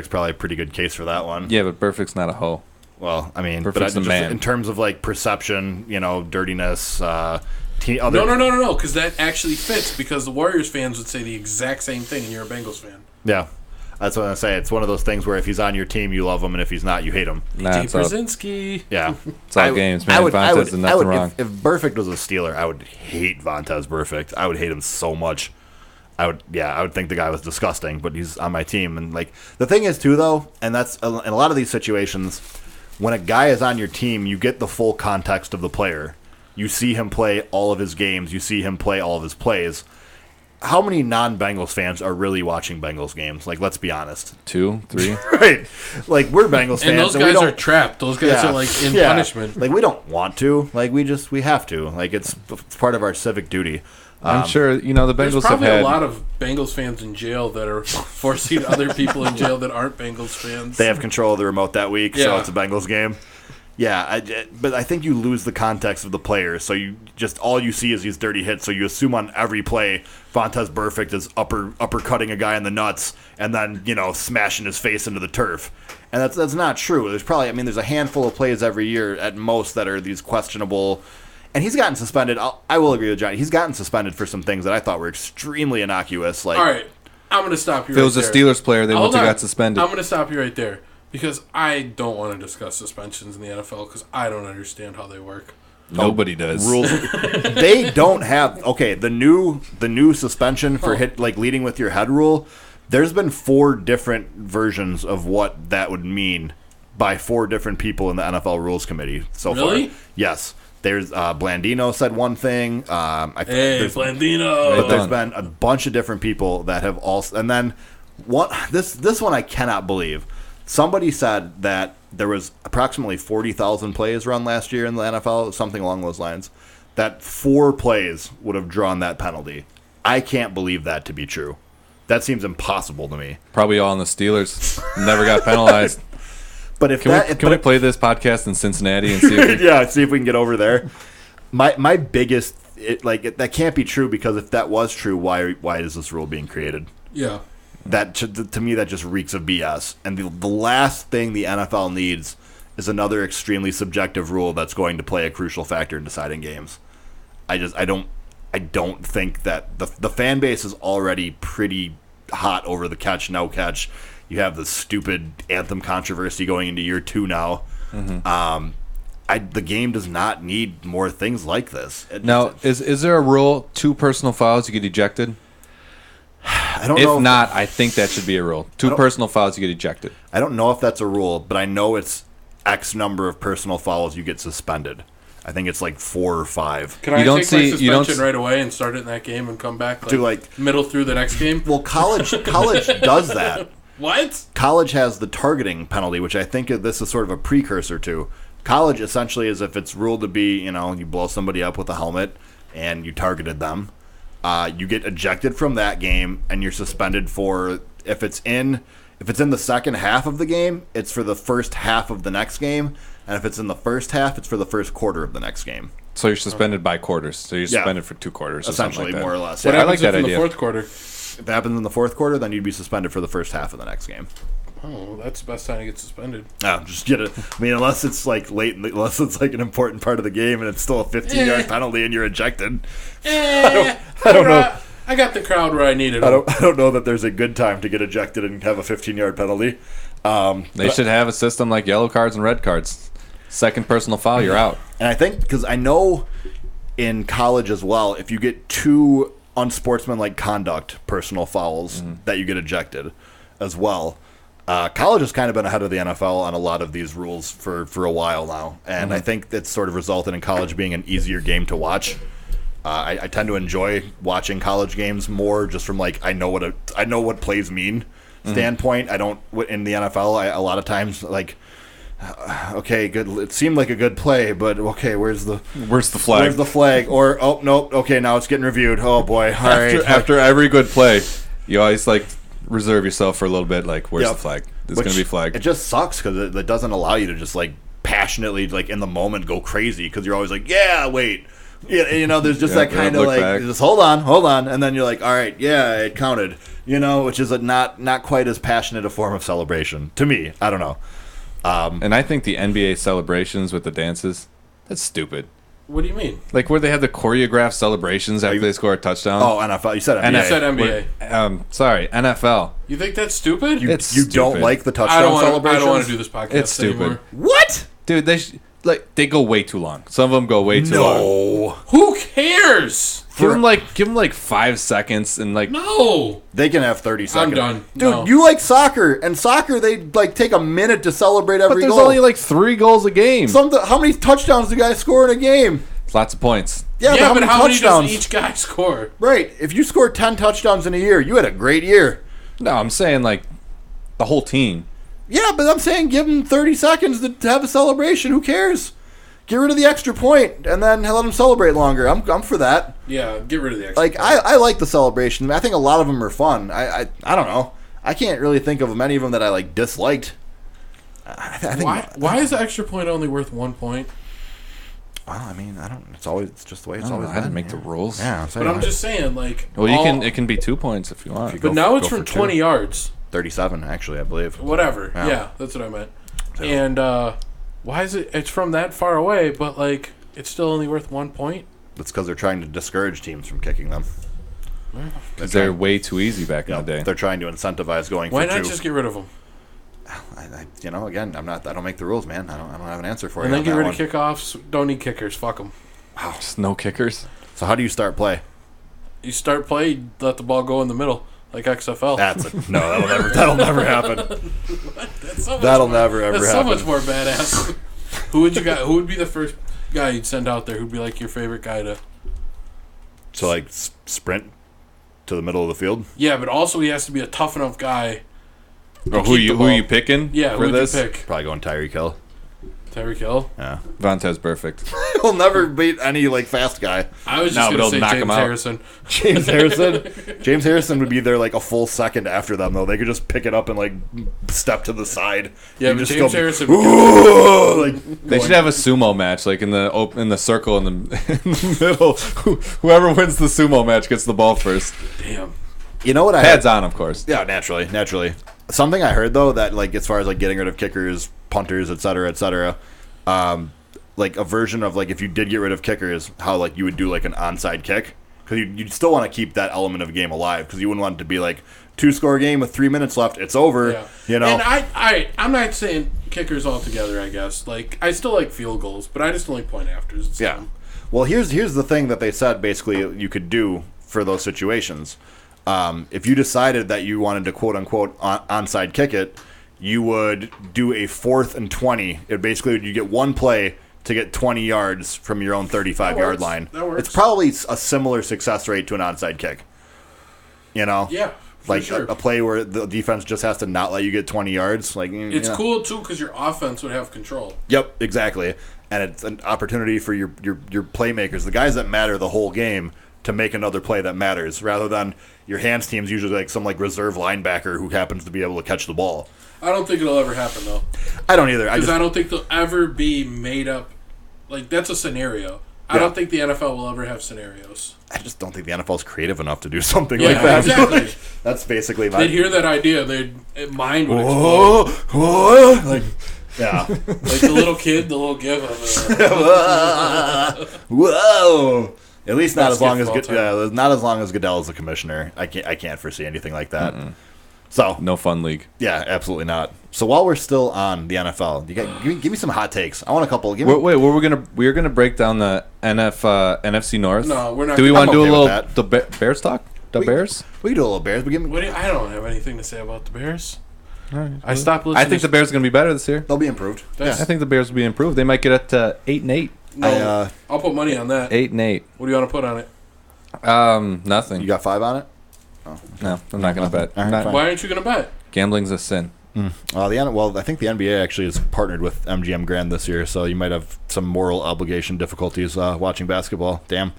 probably a pretty good case for that one. Yeah, but Burfict's not a hoe. Well, I mean, Burfict's but the man. In terms of like perception, dirtiness. No, because that actually fits, because the Warriors fans would say the exact same thing, and you're a Bengals fan. Yeah. That's what I say. It's one of those things where if he's on your team, you love him, and if he's not, you hate him. Jay Brzezinski. Yeah. It's all games, man. Vontez did nothing wrong. If Burfict was a Steeler, I would hate Vontez Burfict. I would hate him so much. I would think the guy was disgusting, but he's on my team. And like the thing is too, though, and that's in a lot of these situations, when a guy is on your team, you get the full context of the player. You see him play all of his games. You see him play all of his plays. How many non-Bengals fans are really watching Bengals games? Like, let's be honest. 2, 3. Right. Like, we're Bengals fans. And those guys are trapped. Those guys are, like, in punishment. Like, we don't want to. Like, we have to. Like, it's part of our civic duty. I'm sure, the Bengals There's have probably had... a lot of Bengals fans in jail that are forcing other people in jail that aren't Bengals fans. They have control of the remote that week, so Yeah. it's a Bengals game. Yeah, but I think you lose the context of the players. So you just all you see is these dirty hits. So you assume on every play, Vontez Burfict is uppercutting a guy in the nuts and then smashing his face into the turf. And that's not true. There's a handful of plays every year at most that are these questionable. And he's gotten suspended. I will agree with Johnny. He's gotten suspended for some things that I thought were extremely innocuous. Like, all right, I'm going to stop you. If it was a Steelers player, they wouldn't have got suspended. I'm going to stop you right there. Because I don't want to discuss suspensions in the NFL because I don't understand how they work. Nobody does. Rules. They don't have the new suspension for leading with your head rule. There's been 4 different versions of what that would mean by 4 different people in the NFL Rules Committee so really? far. Yes. There's Blandino said one thing. Blandino. But there's been a bunch of different people that have also. And then this one I cannot believe. Somebody said that there was approximately 40,000 plays run last year in the NFL, something along those lines, that 4 plays would have drawn that penalty. I can't believe that to be true. That seems impossible to me. Probably all in the Steelers. Never got penalized. But if can we play this podcast in Cincinnati and see if see if we can get over there? My biggest that can't be true, because if that was true, why is this rule being created? Yeah. That to me, that just reeks of BS. And the last thing the NFL needs is another extremely subjective rule that's going to play a crucial factor in deciding games. I don't think that the fan base is already pretty hot over the catch no catch. You have the stupid anthem controversy going into year 2 now. Mm-hmm. The game does not need more things like this. Is there a rule 2 personal fouls you get ejected? I don't know. If not, I think that should be a rule. 2 personal fouls, you get ejected. I don't know if that's a rule, but I know it's X number of personal fouls you get suspended. I think it's like 4 or 5. Can I take my suspension right away and start it in that game and come back middle through the next game? Well, college does that. What? College has the targeting penalty, which I think this is sort of a precursor to. College essentially is if it's ruled to be, you blow somebody up with a helmet and you targeted them, you get ejected from that game and you're suspended for if it's in the second half of the game, it's for the first half of the next game, and if it's in the first half, it's for the first quarter of the next game. So you're suspended by quarters. So you're suspended for 2 quarters, or essentially, something like more that. or less. What Yeah. happens I like that if in idea. the fourth quarter? If it happens in the fourth quarter, then you'd be suspended for the first half of the next game. Oh, that's the best time to get suspended. Just get it. I mean, unless it's like late, unless it's like an important part of the game, and it's still a 15-yard penalty, and you're ejected. I don't know. I got the crowd where I needed I them. don't know that there's a good time to get ejected and have a 15-yard penalty. They should have a system like yellow cards and red cards. Second personal foul, you're out. And I think, because I know in college as well, if you get 2 unsportsmanlike conduct personal fouls, that you get ejected as well. College has kind of been ahead of the NFL on a lot of these rules for a while now. And I think that's sort of resulted in college being an easier game to watch. I tend to enjoy watching college games more just from like I know what plays mean standpoint. I don't in the NFL. A lot of times like okay, good. It seemed like a good play, but okay, where's the flag? Where's the flag? Or oh nope, okay, now it's getting reviewed. Oh boy, all right. After every good play, you always like reserve yourself for a little bit. Like, where's the flag? There's going to be flag. It just sucks because it doesn't allow you to just like passionately like in the moment go crazy because you're always like wait. Yeah, there's just that kind of like back. just hold on, and then you're like, all right, yeah, it counted. Which is not quite as passionate a form of celebration to me. I don't know. And I think the NBA celebrations with the dances, that's stupid. What do you mean? Like where they have the choreographed celebrations after they score a touchdown. Oh, NFL. You said NBA. You said NBA. Sorry, NFL. You think that's stupid? You It's don't stupid. like the I touchdown don't celebrations? want to do this podcast It's stupid. anymore. What? Dude, they go way too long. Some of them go way too long. No. Who cares? Give them like 5 seconds and like No. They can have 30 seconds. I'm done. Dude, No. you like soccer, and soccer, they like take a minute to celebrate every But there's goal. only like 3 goals a game. How many touchdowns do guys score in a game? Lots of points. Yeah, but how many touchdowns? does each guy score? Right. If you score 10 touchdowns in a year, you had a great year. No, I'm saying like the whole team. Yeah, but I'm saying give them 30 seconds to have a celebration. Who cares? Get rid of the extra point and then let them celebrate longer. I'm for that. Yeah, get rid of the extra. Like I like the celebration. I think a lot of them are fun. I don't know. I can't really think of many of them that I like disliked. I think Why is the extra point only worth 1 point? Well, I mean, I don't. It's just the way it's always I didn't been. make the rules. Yeah, But I'm just saying, like. Well, it can be 2 points if you want. But now it's from 20 yards. 37, actually, I believe. Whatever. Yeah. Yeah, that's what I meant. So- And why is it? It's from that far away, but like it's still only worth 1 point. That's because they're trying to discourage teams from kicking them. Because they're way too easy back in the day. They're trying to incentivize going Why for not 2. just get rid of them? Again, I don't make the rules, man. I don't have an answer for And you. then get on rid that of kickoffs. Don't need kickers. Fuck them. Just no kickers. So how do you start play? You start play, you let the ball go in the middle, like XFL. That'll never happen. That's so much That'll more- never ever That's happen. so much more badass. Who would be the first guy you'd send out there? Who'd be like your favorite guy to? So like sprint to the middle of the field. Yeah, but also he has to be a tough enough guy. Oh, who are you picking? Yeah, for who'd this? you pick? Probably going Tyreek Hill. Tyreek Hill. Yeah, Vontez perfect. he'll never beat any like fast guy. I was No, just but gonna he'll say knock James him out. Harrison. James Harrison. James Harrison would be there like a full second after them though. They could just pick it up and like step to the side. Yeah, and but just James go, Harrison. "Ooh," like They should have a sumo match, like in the circle in the, in the middle. Whoever wins the sumo match gets the ball first. Damn. you know what I Pads on, of course. Yeah, naturally. Something I heard though that like as far as like getting rid of kickers, punters, etc., like a version of like if you did get rid of kickers, how like you would do like an onside kick because you'd still want to keep that element of game alive because you wouldn't want it to be like 2-score game with 3 minutes left, it's over. Yeah. You know. And I'm not saying kickers altogether. I guess like I still like field goals, but I just don't like point afters. It's Yeah. dumb. Well, here's the thing that they said basically you could do for those situations. If you decided that you wanted to quote unquote onside kick it, you would do a 4th and 20. It basically you get one play to get 20 yards from your own 35-yard line. That works. It's probably a similar success rate to an onside kick. You know? Yeah. Like sure. a play where the defense just has to not let you get 20 yards. Like It's cool, too, because your offense would have control. Yep, exactly. And it's an opportunity for your playmakers, the guys that matter the whole game, to make another play that matters, rather than your hands team's usually like some like reserve linebacker who happens to be able to catch the ball. I don't think it'll ever happen, though. I don't either. Because I don't think they'll ever be made up. Like, that's a scenario. I don't think the NFL will ever have scenarios. I just don't think the NFL's creative enough to do something like that. Exactly. That's basically my... They'd hear that idea, mind would Whoa, explode. whoa, like, yeah. Like the little kid, the little give of Whoa. At least not as long as Basketball not as long as Goodell's the commissioner. I can't foresee anything like that. So No fun league. yeah, absolutely not. So while we're still on the NFL, give me some hot takes. I want a couple. Wait, we're gonna break down the NFC North. No, we're not. Do we want to do a okay little with the Bears talk? The Bears? We can do a little Bears, but give me. I don't have anything to say about the Bears. I stopped listening. I think the Bears are gonna be better this year. They'll be improved. I think the Bears will be improved. They might get up to 8-8. No, I'll put money on that. 8-8. What do you want to put on it? Nothing. You got 5 on it? No, I'm not gonna bet. All right, fine. Why aren't you going to bet? Gambling's a sin. I think the NBA actually is partnered with MGM Grand this year, so you might have some moral obligation difficulties watching basketball. Damn.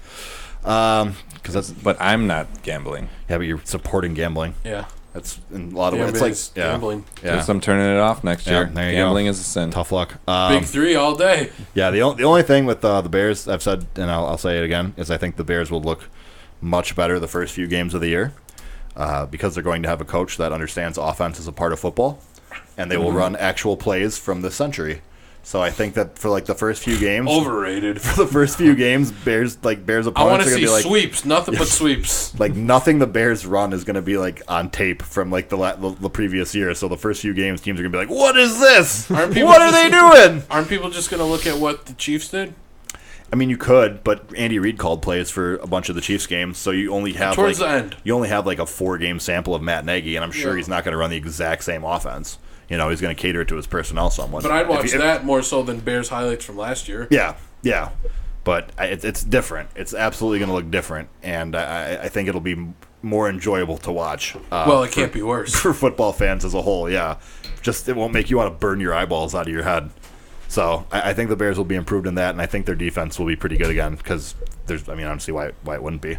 But I'm not gambling. Yeah, but you're supporting gambling. Yeah. That's in a lot of ways. Gambling It's is like gambling. Yeah. Guess I'm turning it off next Yeah, year. there you Gambling go. is a sin. Tough luck. Big 3 all day. Yeah, the only thing with the Bears, I've said, and I'll say it again, is I think the Bears will look much better the first few games of the year because they're going to have a coach that understands offense as a part of football, and they will run actual plays from this century. So I think that for like the first few games, Overrated. for the first few games, Bears opponents I want to are gonna see be like sweeps. Nothing but sweeps. like nothing the Bears run is going to be like on tape from like the previous year. So the first few games, teams are going to be like, "What is this? Aren't people What are they doing?" Aren't people just going to look at what the Chiefs did? I mean, you could, but Andy Reid called plays for a bunch of the Chiefs games, so you only have Towards the end. You only have like a 4-game sample of Matt Nagy, and I'm sure Yeah. he's not going to run the exact same offense. You know, he's going to cater it to his personnel somewhat. But I'd watch that more so than Bears highlights from last year. Yeah. But it's different. It's absolutely going to look different, and I think it'll be more enjoyable to watch. Well, it can't be worse. For football fans as a whole, yeah. Just it won't make you want to burn your eyeballs out of your head. So I think the Bears will be improved in that, and I think their defense will be pretty good again because I don't see why it wouldn't be.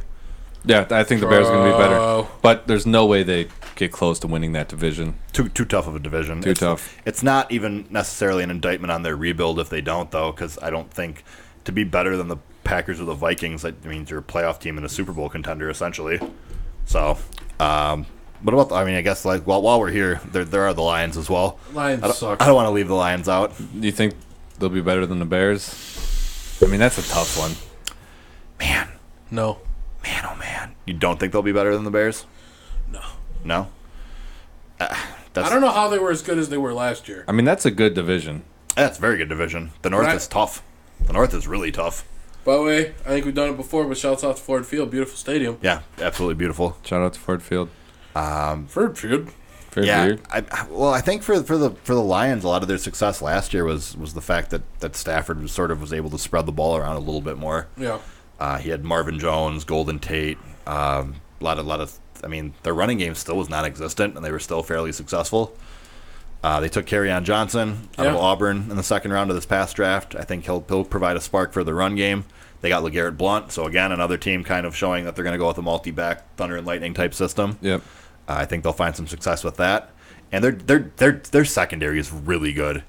Yeah, I think the Bears are going to be better. Bro. But there's no way they get close to winning that division. Too tough of a division. Too tough. It's not even necessarily an indictment on their rebuild if they don't, though, because I don't think to be better than the Packers or the Vikings, that means you're a playoff team and a Super Bowl contender, essentially. So, what about? I guess like while we're here, there are the Lions as well. Lions suck. I don't want to leave the Lions out. Do you think they'll be better than the Bears? I mean, that's a tough one. Man, No. oh man. You don't think they'll be better than the Bears? No. No. I don't know how they were as good as they were last year. I mean, that's a good division. That's a very good division. The North Right. is tough. The North is really tough. By the way, I think we've done it before, but shouts out to Ford Field. Beautiful stadium. Yeah, absolutely beautiful. Shout out to Ford Field. Ford Field. Very Yeah, weird. I think for the Lions, a lot of their success last year was the fact that Stafford was able to spread the ball around a little bit more. Yeah. He had Marvin Jones, Golden Tate, a lot of. I mean, their running game still was non-existent, and they were still fairly successful. They took Kerryon Johnson out of Auburn in the second round of this past draft. I think he'll provide a spark for the run game. They got LeGarrette Blount, so again, another team kind of showing that they're going to go with a multi-back Thunder and Lightning type system. Yep. I think they'll find some success with that. And their secondary is really good.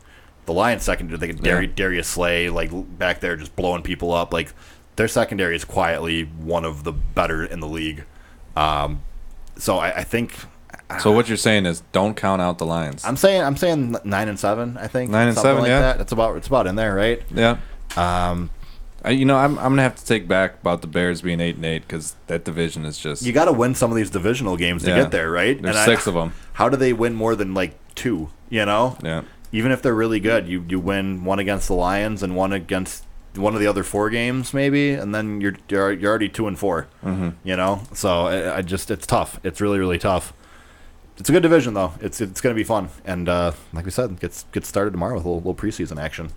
The Lions secondary, they get Darius Slay back there just blowing people up. Like their secondary is quietly one of the better in the league. So I think. So what you're saying is don't count out the Lions. I'm saying 9-7. I think 9-7, something like yeah. that. It's about in there, right? Yeah. I'm gonna have to take back about the Bears being 8-8 because that division is just. You got to win some of these divisional games to get there, right? There's 6 of them. How do they win more than 2? You know? Yeah. Even if they're really good, you win one against the Lions and one against one of the other 4 games, maybe, and then you're already 2-4. Mm-hmm. You know, so it's tough. It's really really tough. It's a good division though. It's going to be fun, and like we said, get started tomorrow with a little preseason action.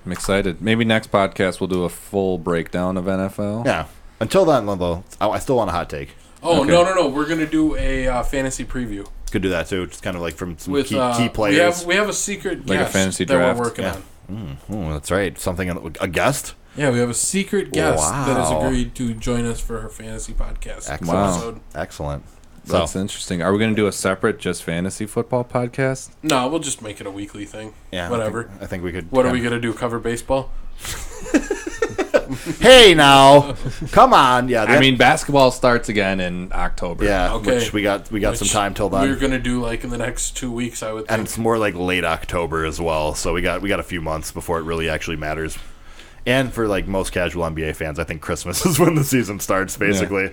I'm excited. Maybe next podcast we'll do a full breakdown of NFL. Yeah. Until then, though, I still want a hot take. Oh, Okay. no. We're going to do a fantasy preview. Could do that too. Just kind of like from some With key players. We have a secret Like a guest fantasy that draft. we're working Yeah. on. That's right. Something, a guest. Yeah, we have a secret guest that has Wow. agreed to join us for her fantasy podcast Excellent. Wow. episode. Excellent. So That's interesting. Are we going to do a separate just fantasy football podcast? No, we'll just make it a weekly thing. yeah, Whatever. I think we could. What are we going to do? Cover baseball? Hey now, come on. Yeah, I mean, basketball starts again in October. yeah. Okay. Which we got some time till We're then, going to do like in the next 2 weeks, I would and think. it's more like late October as well. So we got a few months before it really actually matters. And for like most casual NBA fans, I think Christmas is when the season starts, basically.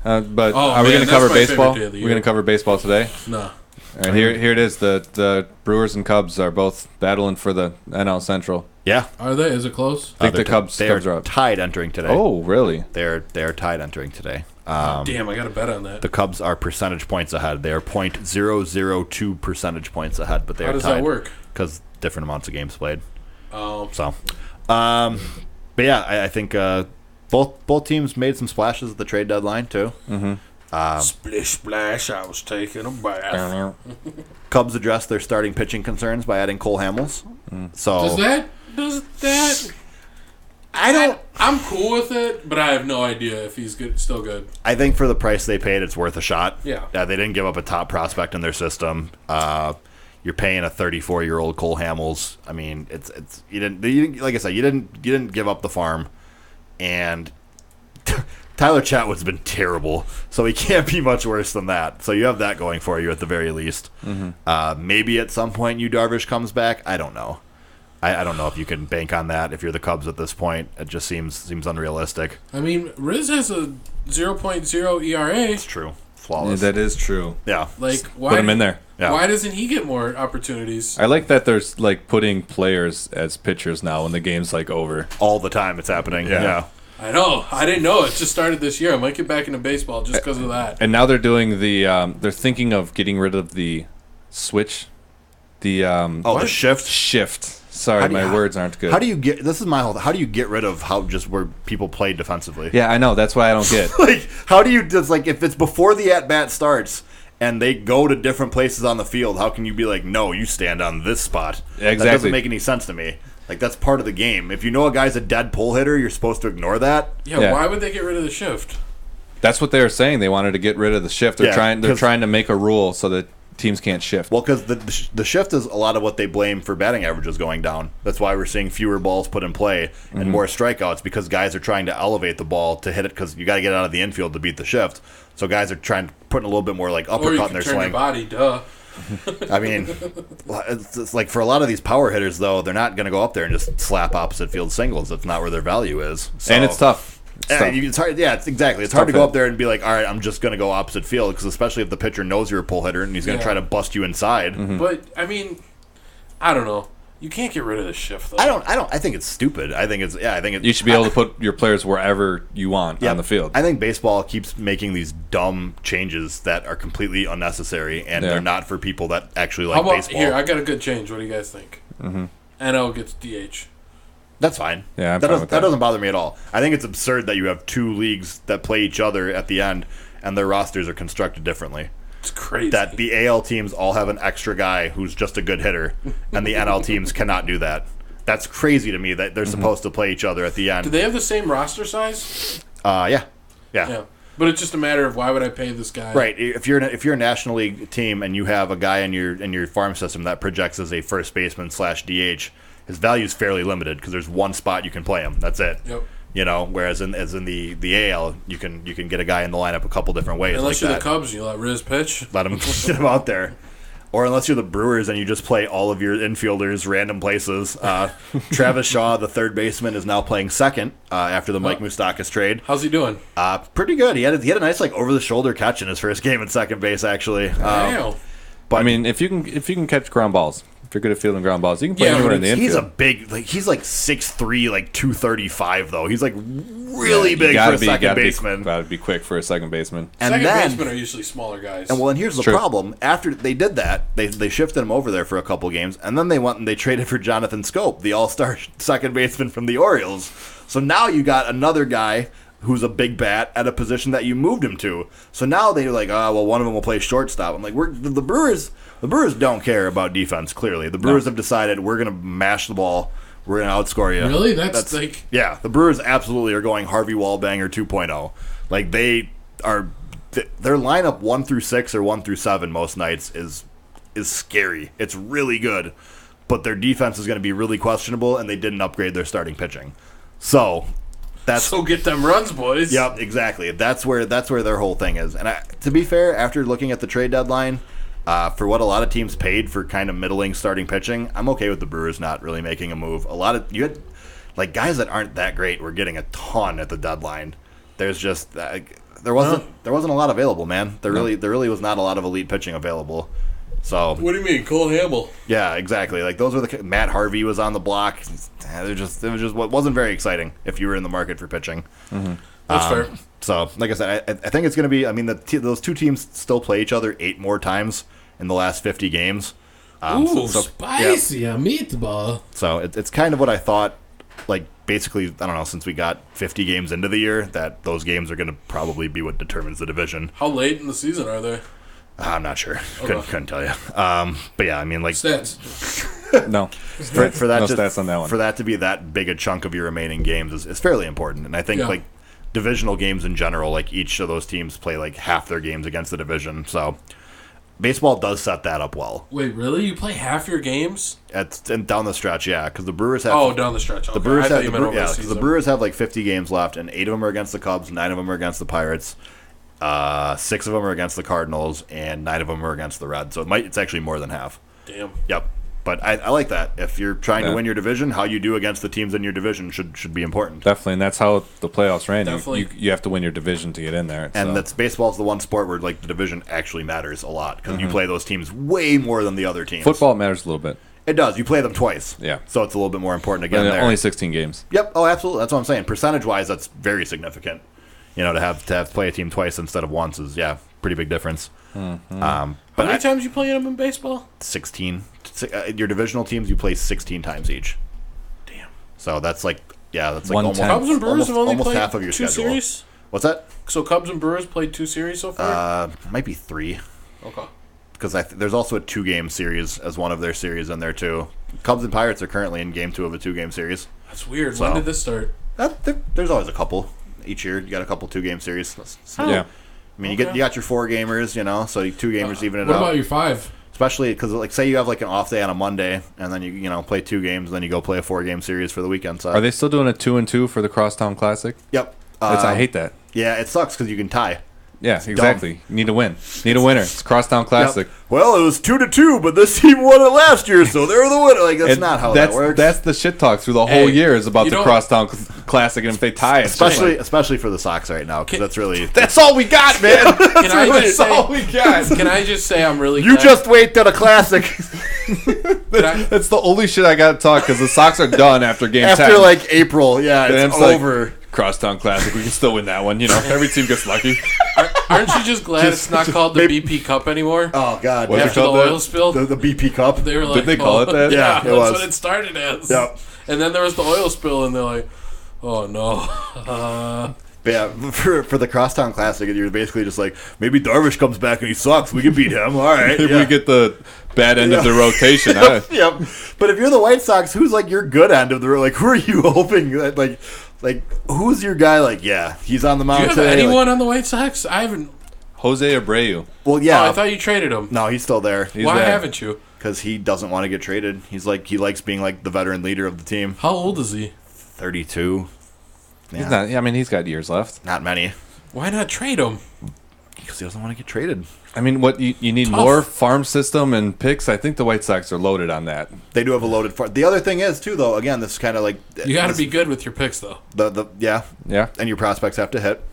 But Oh, are we man, going to that's cover my favorite baseball? day of the We're going year. to cover baseball today. No. All right, here it is. The Brewers and Cubs are both battling for the NL Central. Yeah, Are they? Is it close? I think they're the Cubs they are are up. tied entering today. Oh, really? They're tied entering today. Damn, I got to bet on that. The Cubs are percentage points ahead. They are .002 percentage points ahead, but they How are does tied that work? because different amounts of games played. Oh, So, but yeah, I think both teams made some splashes at the trade deadline too. splish splash! I was taking a bath. Cubs addressed their starting pitching concerns by adding Cole Hamels. So Does that? I'm cool with it, but I have no idea if he's good, still good. I think for the price they paid, it's worth a shot. Yeah. They didn't give up a top prospect in their system. You're paying a 34-year-old Cole Hamels. I mean, it's you didn't like I said, you didn't give up the farm, and Tyler Chatwood's been terrible, so he can't be much worse than that. So you have that going for you at the very least. Maybe at some point Yu Darvish comes back. I don't know. I don't know if you can bank on that if you're the Cubs at this point. It just seems unrealistic. I mean, Riz has a 0.0 ERA. It's true. Yeah, Flawless. that is true. Yeah. Like, why? Put him in there. Yeah. Why doesn't he get more opportunities? I like that there's like putting players as pitchers now when the game's like over. All the time it's happening. Yeah. I know. I didn't know. It just started this year. I might get back into baseball just because of that. And now they're doing the they're thinking of getting rid of the switch. The The shift. shift. Sorry, my words aren't good. How do you get? This is my whole. How do you get rid of how just where people play defensively? Yeah, I know. That's why I don't get. Like, how do you just like if it's before the at bat starts and they go to different places on the field? How can you be like, no, you stand on this spot? Exactly. That doesn't make any sense to me. Like that's part of the game. If you know a guy's a dead pull hitter, you're supposed to ignore that. Yeah, why would they get rid of the shift? That's what they were saying. They wanted to get rid of the shift. They're Yeah, They're trying to make a rule so that teams can't shift. Well, because the shift is a lot of what they blame for batting averages going down. That's why we're seeing fewer balls put in play and more strikeouts because guys are trying to elevate the ball to hit it because you got to get out of the infield to beat the shift. So guys are putting a little bit more like Or you uppercut in can their turn your swing. body, duh. I mean, it's like for a lot of these power hitters though, they're not going to go up there and just slap opposite field singles. That's not where their value is. So, And it's tough. It's hard. Yeah, it's exactly. It's hard to go up there and be like, all right, I'm just going to go opposite field because especially if the pitcher knows you're a pull hitter and he's going to try to bust you inside. But I mean, I don't know. You can't get rid of the shift though. I think it's stupid. I think it's. You should be able to put your players wherever you want on the field. I think baseball keeps making these dumb changes that are completely unnecessary and they're not for people that actually like How about baseball. here? I got a good change. What do you guys think? NL gets DH. That's fine. Yeah, I'm that fine with that. doesn't bother me at all. I think it's absurd that you have two leagues that play each other at the end and their rosters are constructed differently. It's crazy. That the AL teams all have an extra guy who's just a good hitter, and the NL teams cannot do that. That's crazy to me that they're supposed to play each other at the end. Do they have the same roster size? Yeah. Yeah. But it's just a matter of why would I pay this guy? Right. If you're a National League team and you have a guy in your farm system that projects as a first baseman / DH, his value is fairly limited because there's one spot you can play him. That's it. Yep. You know, whereas in the AL, you can get a guy in the lineup a couple different ways. Unless like you're that. the Cubs, you let Riz pitch. Let him get him out there. Or unless you're the Brewers and you just play all of your infielders random places. Travis Shaw, the third baseman, is now playing second after the Mike Moustakas trade. How's he doing? Pretty good. He had a nice like over the shoulder catch in his first game at second base actually. Damn. But I mean, if you can catch ground balls, if you're good at fielding ground balls, you can play Yeah, anywhere but in the infield. he's a big he's like 6'3", like 235 though. He's like really You big gotta for a second be, baseman. Gotta be quick for a second baseman. And Second then basemen are usually smaller guys. and here's the True. problem. After they did that, they shifted him over there for a couple games, and then they went and they traded for Jonathan Scope, the all-star second baseman from the Orioles. So now you got another guy who's a big bat at a position that you moved him to. So now they're like, oh, well, one of them will play shortstop. I'm like, the Brewers don't care about defense, clearly. The Brewers have decided we're going to mash the ball. We're going to outscore you. Really? That's like... Yeah, the Brewers absolutely are going Harvey Wallbanger 2.0. Like, their lineup 1 through 6 or 1 through 7 most nights is scary. It's really good. But their defense is going to be really questionable, and they didn't upgrade their starting pitching. So get them runs, boys. Yep, exactly. That's where their whole thing is. And to be fair, after looking at the trade deadline, for what a lot of teams paid for kind of middling starting pitching, I'm okay with the Brewers not really making a move. You had like guys that aren't that great were getting a ton at the deadline. There's just there wasn't a lot available, man. There really was not a lot of elite pitching available. So what do you mean, Cole Hamel? Yeah, exactly. Like those were Matt Harvey was on the block. It wasn't very exciting if you were in the market for pitching. Mm-hmm. That's fair. So, like I said, I think it's going to be. I mean, those two teams still play each other 8 more times in the last 50 games. Spicy meatball. So it's kind of what I thought. Like basically, I don't know. Since we got 50 games into the year, that those games are going to probably be what determines the division. How late in the season are they? I'm not sure. Okay. Couldn't tell you. But yeah, I mean, like stats. No, for that no just, stats on that one. For that to be that big a chunk of your remaining games is fairly important. And I think like divisional games in general, like each of those teams play like half their games against the division. So baseball does set that up well. Wait, really? You play half your games? And down the stretch, yeah, because the Brewers have. Down the stretch. Okay. The Brewers the Brewers have like 50 games left, and 8 of them are against the Cubs, 9 of them are against the Pirates. 6 of them are against the Cardinals, and 9 of them are against the Reds. So it's actually more than half. Damn. Yep. But I like that. If you're trying to win your division, how you do against the teams in your division should be important. Definitely, and that's how the playoffs ran. Definitely. You have to win your division to get in there. And baseball's the one sport where like the division actually matters a lot because you play those teams way more than the other teams. Football matters a little bit. It does. You play them twice. Yeah. So it's a little bit more important again there. Only 16 games. Yep. Oh, absolutely. That's what I'm saying. Percentage-wise, that's very significant. You know, to have play a team twice instead of once is pretty big difference. Mm-hmm. How many times you play them in baseball? 16. Your divisional teams you play 16 times each. Damn. So that's like almost Cubs and Brewers have only played half of your 2 schedule. series. What's that? So Cubs and Brewers played 2 series so far. Might be 3. Okay. Because there's also a 2-game series as one of their series in there too. Cubs and Pirates are currently in game 2 of a 2-game series. That's weird. When did this start? There's always a couple each year. You got a couple 2-game series. Yeah. I mean, you got your 4 gamers, you know, so 2 gamers even it What out. about your 5? Especially because, like, say you have like an off day on a Monday, and then you play 2 games, and then you go play a 4-game series for the weekend. So are they still doing a 2-2 for the Crosstown Classic? Yep. I hate that. Yeah, it sucks because you can tie. Yeah, exactly. You need to win. Need a winner. It's Crosstown Classic. Yep. Well, it was 2-2, but this team won it last year, so they're the winner. Like that's not how that works. That's the shit talk through the whole year is about the Crosstown Classic, and if they tie, it's especially for the Sox right now, because that's all we got, man. That's all we got. Can I just say I'm really? You just wait till the Classic. That's the only shit I got to talk because the Sox are done after game 10. After like April, it's over. Crosstown Classic, we can still win that one. You know, every team gets lucky. Aren't you just glad it's not called the BP Cup anymore? Oh God! What's After the oil spill, the BP Cup. They were like, did they call it that? Yeah, it that's was. what it started as. Yep. And then there was the oil spill, and they're like, oh no. Yeah, for the Crosstown Classic, you're basically just like, maybe Darvish comes back and he sucks. We can beat him. All right. If we get the bad end of the rotation. Yep. But if you're the White Sox, who's like your good end of the like? Who are you hoping that like who's your guy? Like, yeah, he's on the mound Do you today. have anyone on the White Sox? I haven't. Jose Abreu. Well, yeah. Oh, I thought you traded him. No, he's still there. Why haven't you? Because he doesn't want to get traded. He likes being like the veteran leader of the team. How old is he? 32. Yeah. He's not. I mean, he's got years left. Not many. Why not trade him? Because he doesn't want to get traded. I mean, what you need more farm system and picks. I think the White Sox are loaded on that. They do have a loaded farm. The other thing is too, though. Again, this is kind of like you got to be good with your picks, though. Yeah. And your prospects have to hit,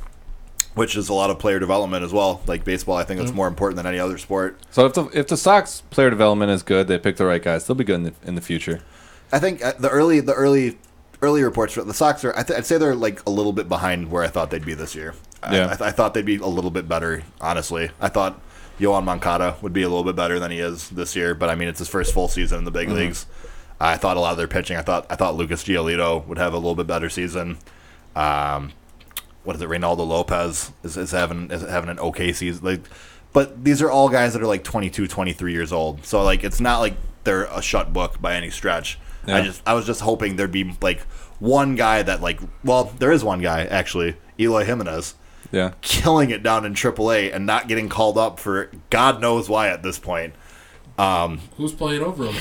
which is a lot of player development as well. Like baseball, I think that's more important than any other sport. So if the Sox player development is good, they pick the right guys. They'll be good in the future. I think the early reports for the Sox are. I'd say they're like a little bit behind where I thought they'd be this year. Yeah. I thought they'd be a little bit better. Honestly, I thought Yohan Moncada would be a little bit better than he is this year. But I mean, it's his first full season in the big leagues. I thought a lot of their pitching. I thought Lucas Giolito would have a little bit better season. What what is it? Reynaldo Lopez is having an okay season. Like, but these are all guys that are like 22, 23 years old. So like it's not like they're a shut book by any stretch. Yeah. I was just hoping there'd be like one guy that like, well, there is one guy actually, Eloy Jimenez. Yeah. Killing it down in AAA and not getting called up for God knows why at this point. Who's playing over him?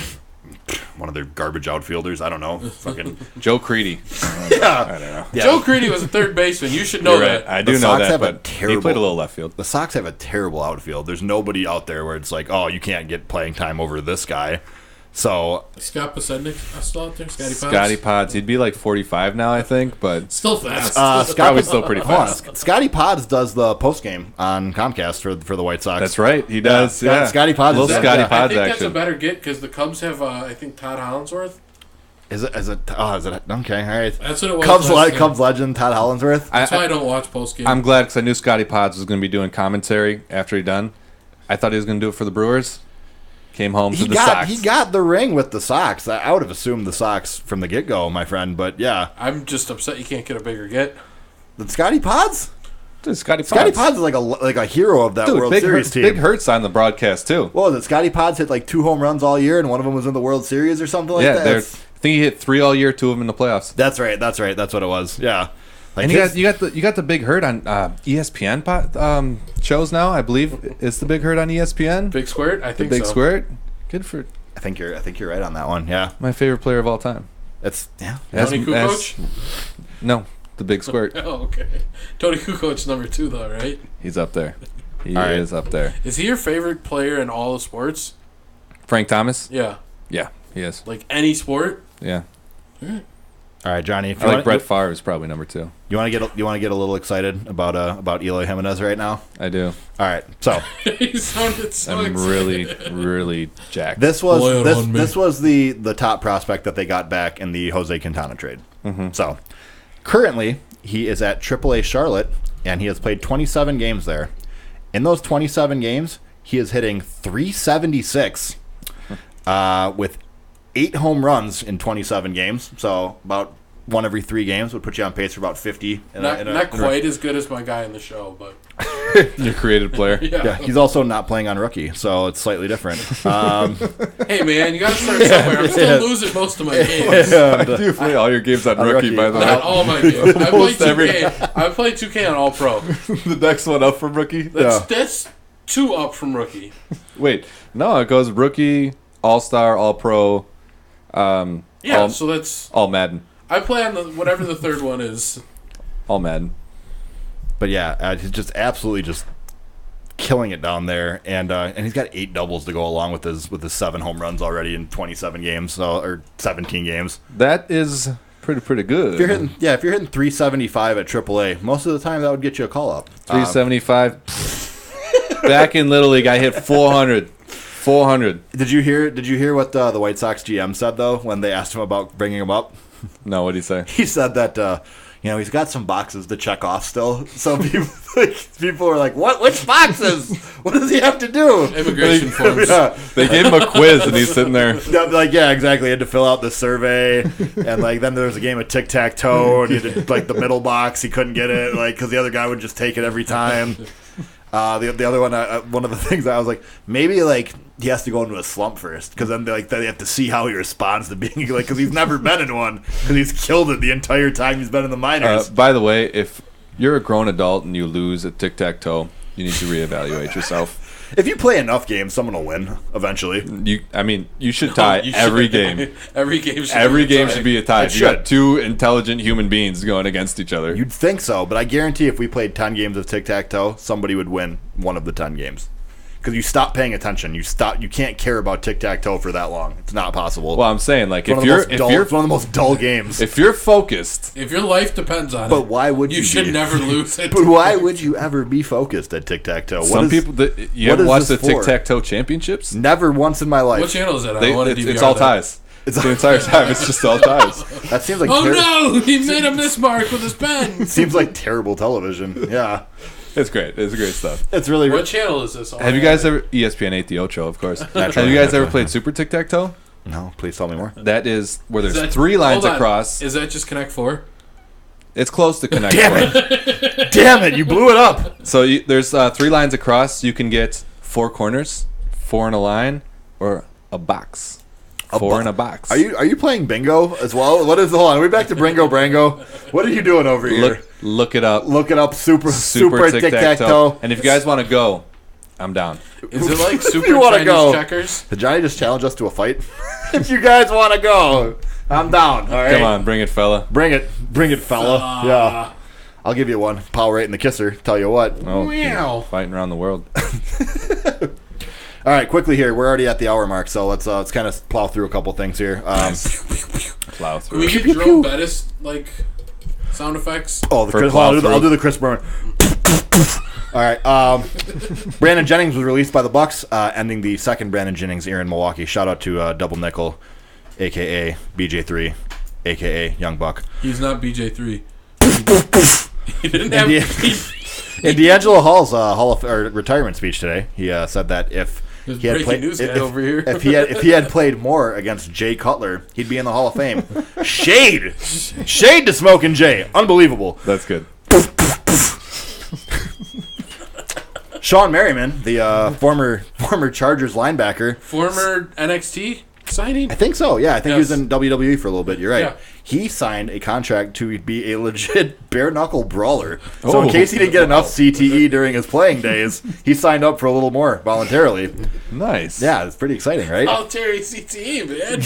One of their garbage outfielders. I don't know. Fucking Joe Creedy. yeah. I don't know. Yeah. Joe Creedy was a third baseman. You should know You're that. right. I The do know Sox that, have a but he terrible- played a little left field. The Sox have a terrible outfield. There's nobody out there where it's like, oh, you can't get playing time over this guy. So Scott Pasednik still out there? Scotty Potts? Scotty Pods. He'd be like 45 now, I think, but Still fast. probably still pretty hold on. fast. Scotty Pods does the post game on Comcast for the White Sox. That's right. He does. Yeah. Yeah. Scotty Pods Little is that- Scotty yeah. I Pods think that's a action. better get because the Cubs have, I think, Todd Hollandsworth. Is it? Oh, is it? Okay, all right. That's what it was. Cubs legend Todd Hollandsworth. That's why I don't watch post game. I'm glad because I knew Scotty Pods was going to be doing commentary after he done. I thought he was going to do it for the Brewers. Came home to the Sox. He got the ring with the Sox. I would have assumed the Sox from the get go, my friend. But yeah, I'm just upset you can't get a bigger get. the Scotty Pods. Dude, Scotty Pods. Scotty Pods is like a hero of that Dude, World big Series team. Big Hurts on the broadcast too. What was it? Scotty Pods hit like 2 home runs all year, and one of them was in the World Series or something like that. I think he hit 3 all year, 2 of them in the playoffs. That's right. That's what it was. Yeah. Like And you got the Big Hurt on ESPN shows now. I believe it's the Big Hurt on ESPN. Big Squirt? I The think Big so. Squirt. Good for I think you're right on that one. Yeah. my favorite player of all time. It's yeah. Tony Kukoc? No, the Big Squirt. Oh, okay. Tony Kukoc number 2, though, right? He's up there. He All right. is up there. Is he your favorite player in all of sports? Frank Thomas. Yeah. Yeah, he is. Like any sport? Yeah, All right, Johnny. If I like Brett Favre is probably number 2. You want to get a little excited about Eloy Jimenez right now? I do. All right. So He sounded so I'm excited. really jacked. this Boy, was on me. this was the top prospect that they got back in the Jose Quintana trade. Mm-hmm. So currently he is at AAA Charlotte, and he has played 27 games there. In those 27 games, he is hitting .376 with 8 home runs in 27 games. So about 1 every 3 games would put you on pace for about 50. Not quite as good as my guy in the show, but Your created player. Yeah, he's also not playing on rookie, so it's slightly different. Hey, man, you got to start somewhere. I'm still losing most of my games. I do play all your games on rookie, by the Not way. all my games. I play Almost every- 2K. I play 2K on All Pro. The next one up from rookie. That's 2 up from rookie. Wait, no, it goes rookie, all star, all pro. Yeah, all, so that's all Madden, I play on whatever the third one is. all Madden. But yeah, he's just absolutely just killing it down there, and he's got 8 doubles to go along with his 7 home runs already in 27 games, or 17 games. That is pretty good. If you're hitting 375 at AAA, most of the time that would get you a call up. 375. Back in Little League, I hit 400. 400. Did you hear what the White Sox GM said though when they asked him about bringing him up? No, what did he say? He said that he's got some boxes to check off still. Some people are like, "What? Which boxes? What does he have to do?" Immigration forms. Yeah. They gave him a quiz, and he's sitting there. Yeah, exactly. He had to fill out the survey, and then there was a game of tic tac toe, and he did the middle box. He couldn't get it, because the other guy would just take it every time. The other one, one of the things I was like, maybe he has to go into a slump first, because then they have to see how he responds to being because he's never been in one, because he's killed it the entire time he's been in the minors. By the way, if you're a grown adult and you lose at tic tac toe, you need to reevaluate yourself. If you play enough games, someone will win eventually. You should tie every game. Every game should Every be a game tie. should be a tie. It You got should. 2 intelligent human beings going against each other. You'd think so, but I guarantee if we played 10 games of tic tac toe, somebody would win one of the 10 games. Because you stop paying attention. You can't care about tic tac toe for that long. It's not possible. Well, I'm saying it's one of the most dull games. if you're focused, If your life depends on it, But why would you should be? never lose it. But why would you ever be focused at tic tac toe? some people you what ever is watched the this for? tic tac toe championships? Never once in my life. What channel is that on? I want to DVR It's all that. ties. The entire time, it's just all ties. That seems like Oh no! He made a mismark with his pen. seems like terrible television. Yeah, It's great. It's great stuff. it's really. What channel is this on? Have you guys ever ESPN 8 the Ocho, of course? Have you guys ever played Super Tic Tac Toe? No, please tell me more. That is where there's Is that- 3 lines hold on. across. Is that just Connect 4? It's close to connect. Damn it! Damn it! You blew it up. So there's 3 lines across. You can get 4 corners, 4 in a line, or a box. 4 in a box. Are you playing bingo as well? What is? Hold on. Are we back to Bringo Brango? What are you doing over here? Look it up. Look it up. Super tic-tac-toe. And if you guys want to go, I'm down. Is it like Super you wanna Chinese go? checkers? Did Johnny just challenge us to a fight? If you guys want to go, I'm down. All right. Come on, bring it, fella. Bring it, fella. Yeah. I'll give you one. Power 8 in the kisser. Tell you what. Oh, Meow. fighting around the world. All right, quickly here. We're already at the hour mark, so let's kind of plow through a couple things here. Plow Can through. we it. get Jerome Bettis like sound effects? Oh, the For Chris, plow I'll do through. the Chris Berman. All right. Brandon Jennings was released by the Bucks, ending the second Brandon Jennings era in Milwaukee. Shout out to Double Nickel, a.k.a. BJ3, a.k.a. Young Buck. He's not BJ3. He didn't have. In D'Angelo Hall's retirement speech today, he said that if There's he had breaking played, news guy over here. if he had played more against Jay Cutler, he'd be in the Hall of Fame. Shade to Smoking Jay, unbelievable. That's good. Sean Merriman, the former Chargers linebacker, Former NXT signing? I think so. Yeah, I think he was Yes. in WWE for a little bit. You're right. Yeah. He signed a contract to be a legit bare knuckle brawler. So in Oh. case he didn't get enough CTE during his playing days, he signed up for a little more voluntarily. Nice. Yeah, it's pretty exciting, right? Voluntary CTE, man.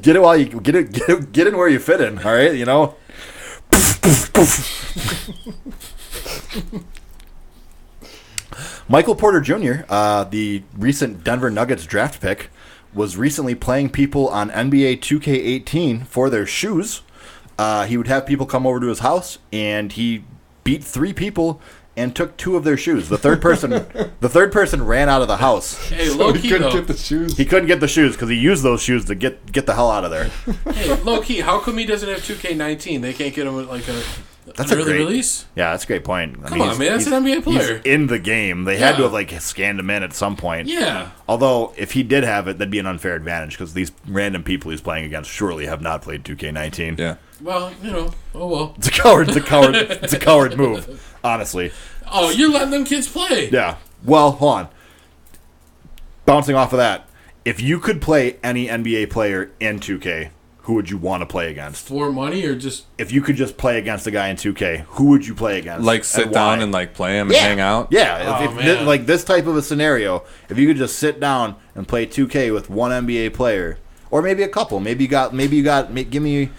Get it while you get in where you fit in. All right, you know. Michael Porter Jr., the recent Denver Nuggets draft pick, was recently playing people on NBA 2K18 for their shoes. He would have people come over to his house, and he beat 3 people and took 2 of their shoes. The third person ran out of the house. Hey, low key though. the shoes. He couldn't get the shoes because he used those shoes to get the hell out of there. Hey, low key. How come he doesn't have 2K19? They can't get him with like That's an a early great release. Yeah, that's a great point. Come on, man. That's an NBA player. He's in the game. They had to Yeah. have like scanned him in at some point. Yeah. Although, if he did have it, that'd be an unfair advantage because these random people he's playing against surely have not played 2K19. Yeah. Well, you know. Oh well. It's a coward. It's a coward. It's a coward move. Honestly. Oh, you're letting them kids play. Yeah. Well, hold on. Bouncing off of that, if you could play any NBA player in 2K, who would you want to play against? For money or just If you could just play against a guy in 2K, who would you play against? Like sit and down why? and like play him and hang out. Yeah, Oh, if man. like this type of a scenario, if you could just sit down and play 2K with one NBA player, or maybe a couple, give me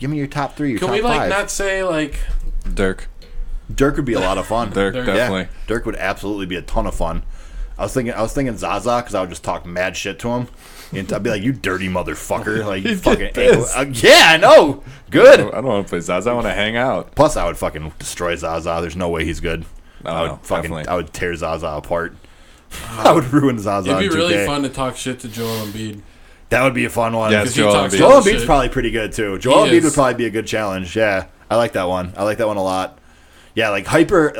your top 3, your can top we like 5. not say like Dirk. Dirk would be a lot of fun. Dirk, Dirk. definitely. Yeah, Dirk would absolutely be a ton of fun. I was thinking Zaza because I would just talk mad shit to him. And I'd be like, "You dirty motherfucker!" Like you He'd fucking get pissed. yeah, I know. Good. I don't want to play Zaza. I want to hang out. Plus, I would fucking destroy Zaza. There's no way he's good. I don't know, definitely. I would tear Zaza apart. I would ruin Zaza. it'd be in really 2K. fun to talk shit to Joel Embiid. That would be a fun one. Yeah, Because it's he Joel talks Embiid. Joel all Embiid's shit. probably pretty good too. Joel He Embiid would is. probably be a good challenge. Yeah, I like that one. I like that one a lot. Yeah, like hyper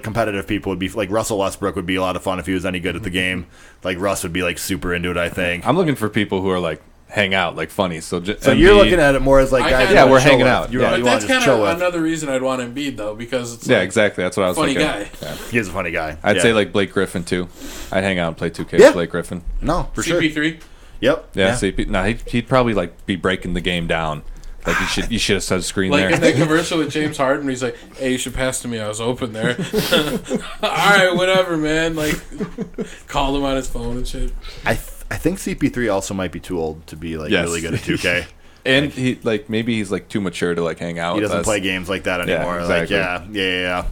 competitive people would be like Russell Westbrook would be a lot of fun if he was any good at the game. Like Russ would be like super into it. I think. I'm looking for people who are like hang out, like funny. So You're looking at it more as like I guys. kinda- you Yeah, wanna we're chill hanging with. out. You, Yeah. you But want that's to just kind chill of with. another reason I'd want Embiid though, because it's Yeah, like, exactly. That's what I was funny thinking. guy. Yeah. He's a funny guy. I'd Yeah. say like Blake Griffin too. I'd hang out and play 2K Yeah. with Blake Griffin. no for sure. CP3. Yep. Yeah, CP. No, he'd probably like be breaking the game down. Like you should have set a screen Like in there. that commercial with James Harden, where he's like, "Hey, you should pass to me. I was open there." All right, whatever, man. Like, called him on his phone and shit. I think CP3 also might be too old to be like Yes. really good at 2K. And he like maybe he's like too mature to like hang out. He with doesn't us. play games like that Yeah, anymore. exactly. Like yeah.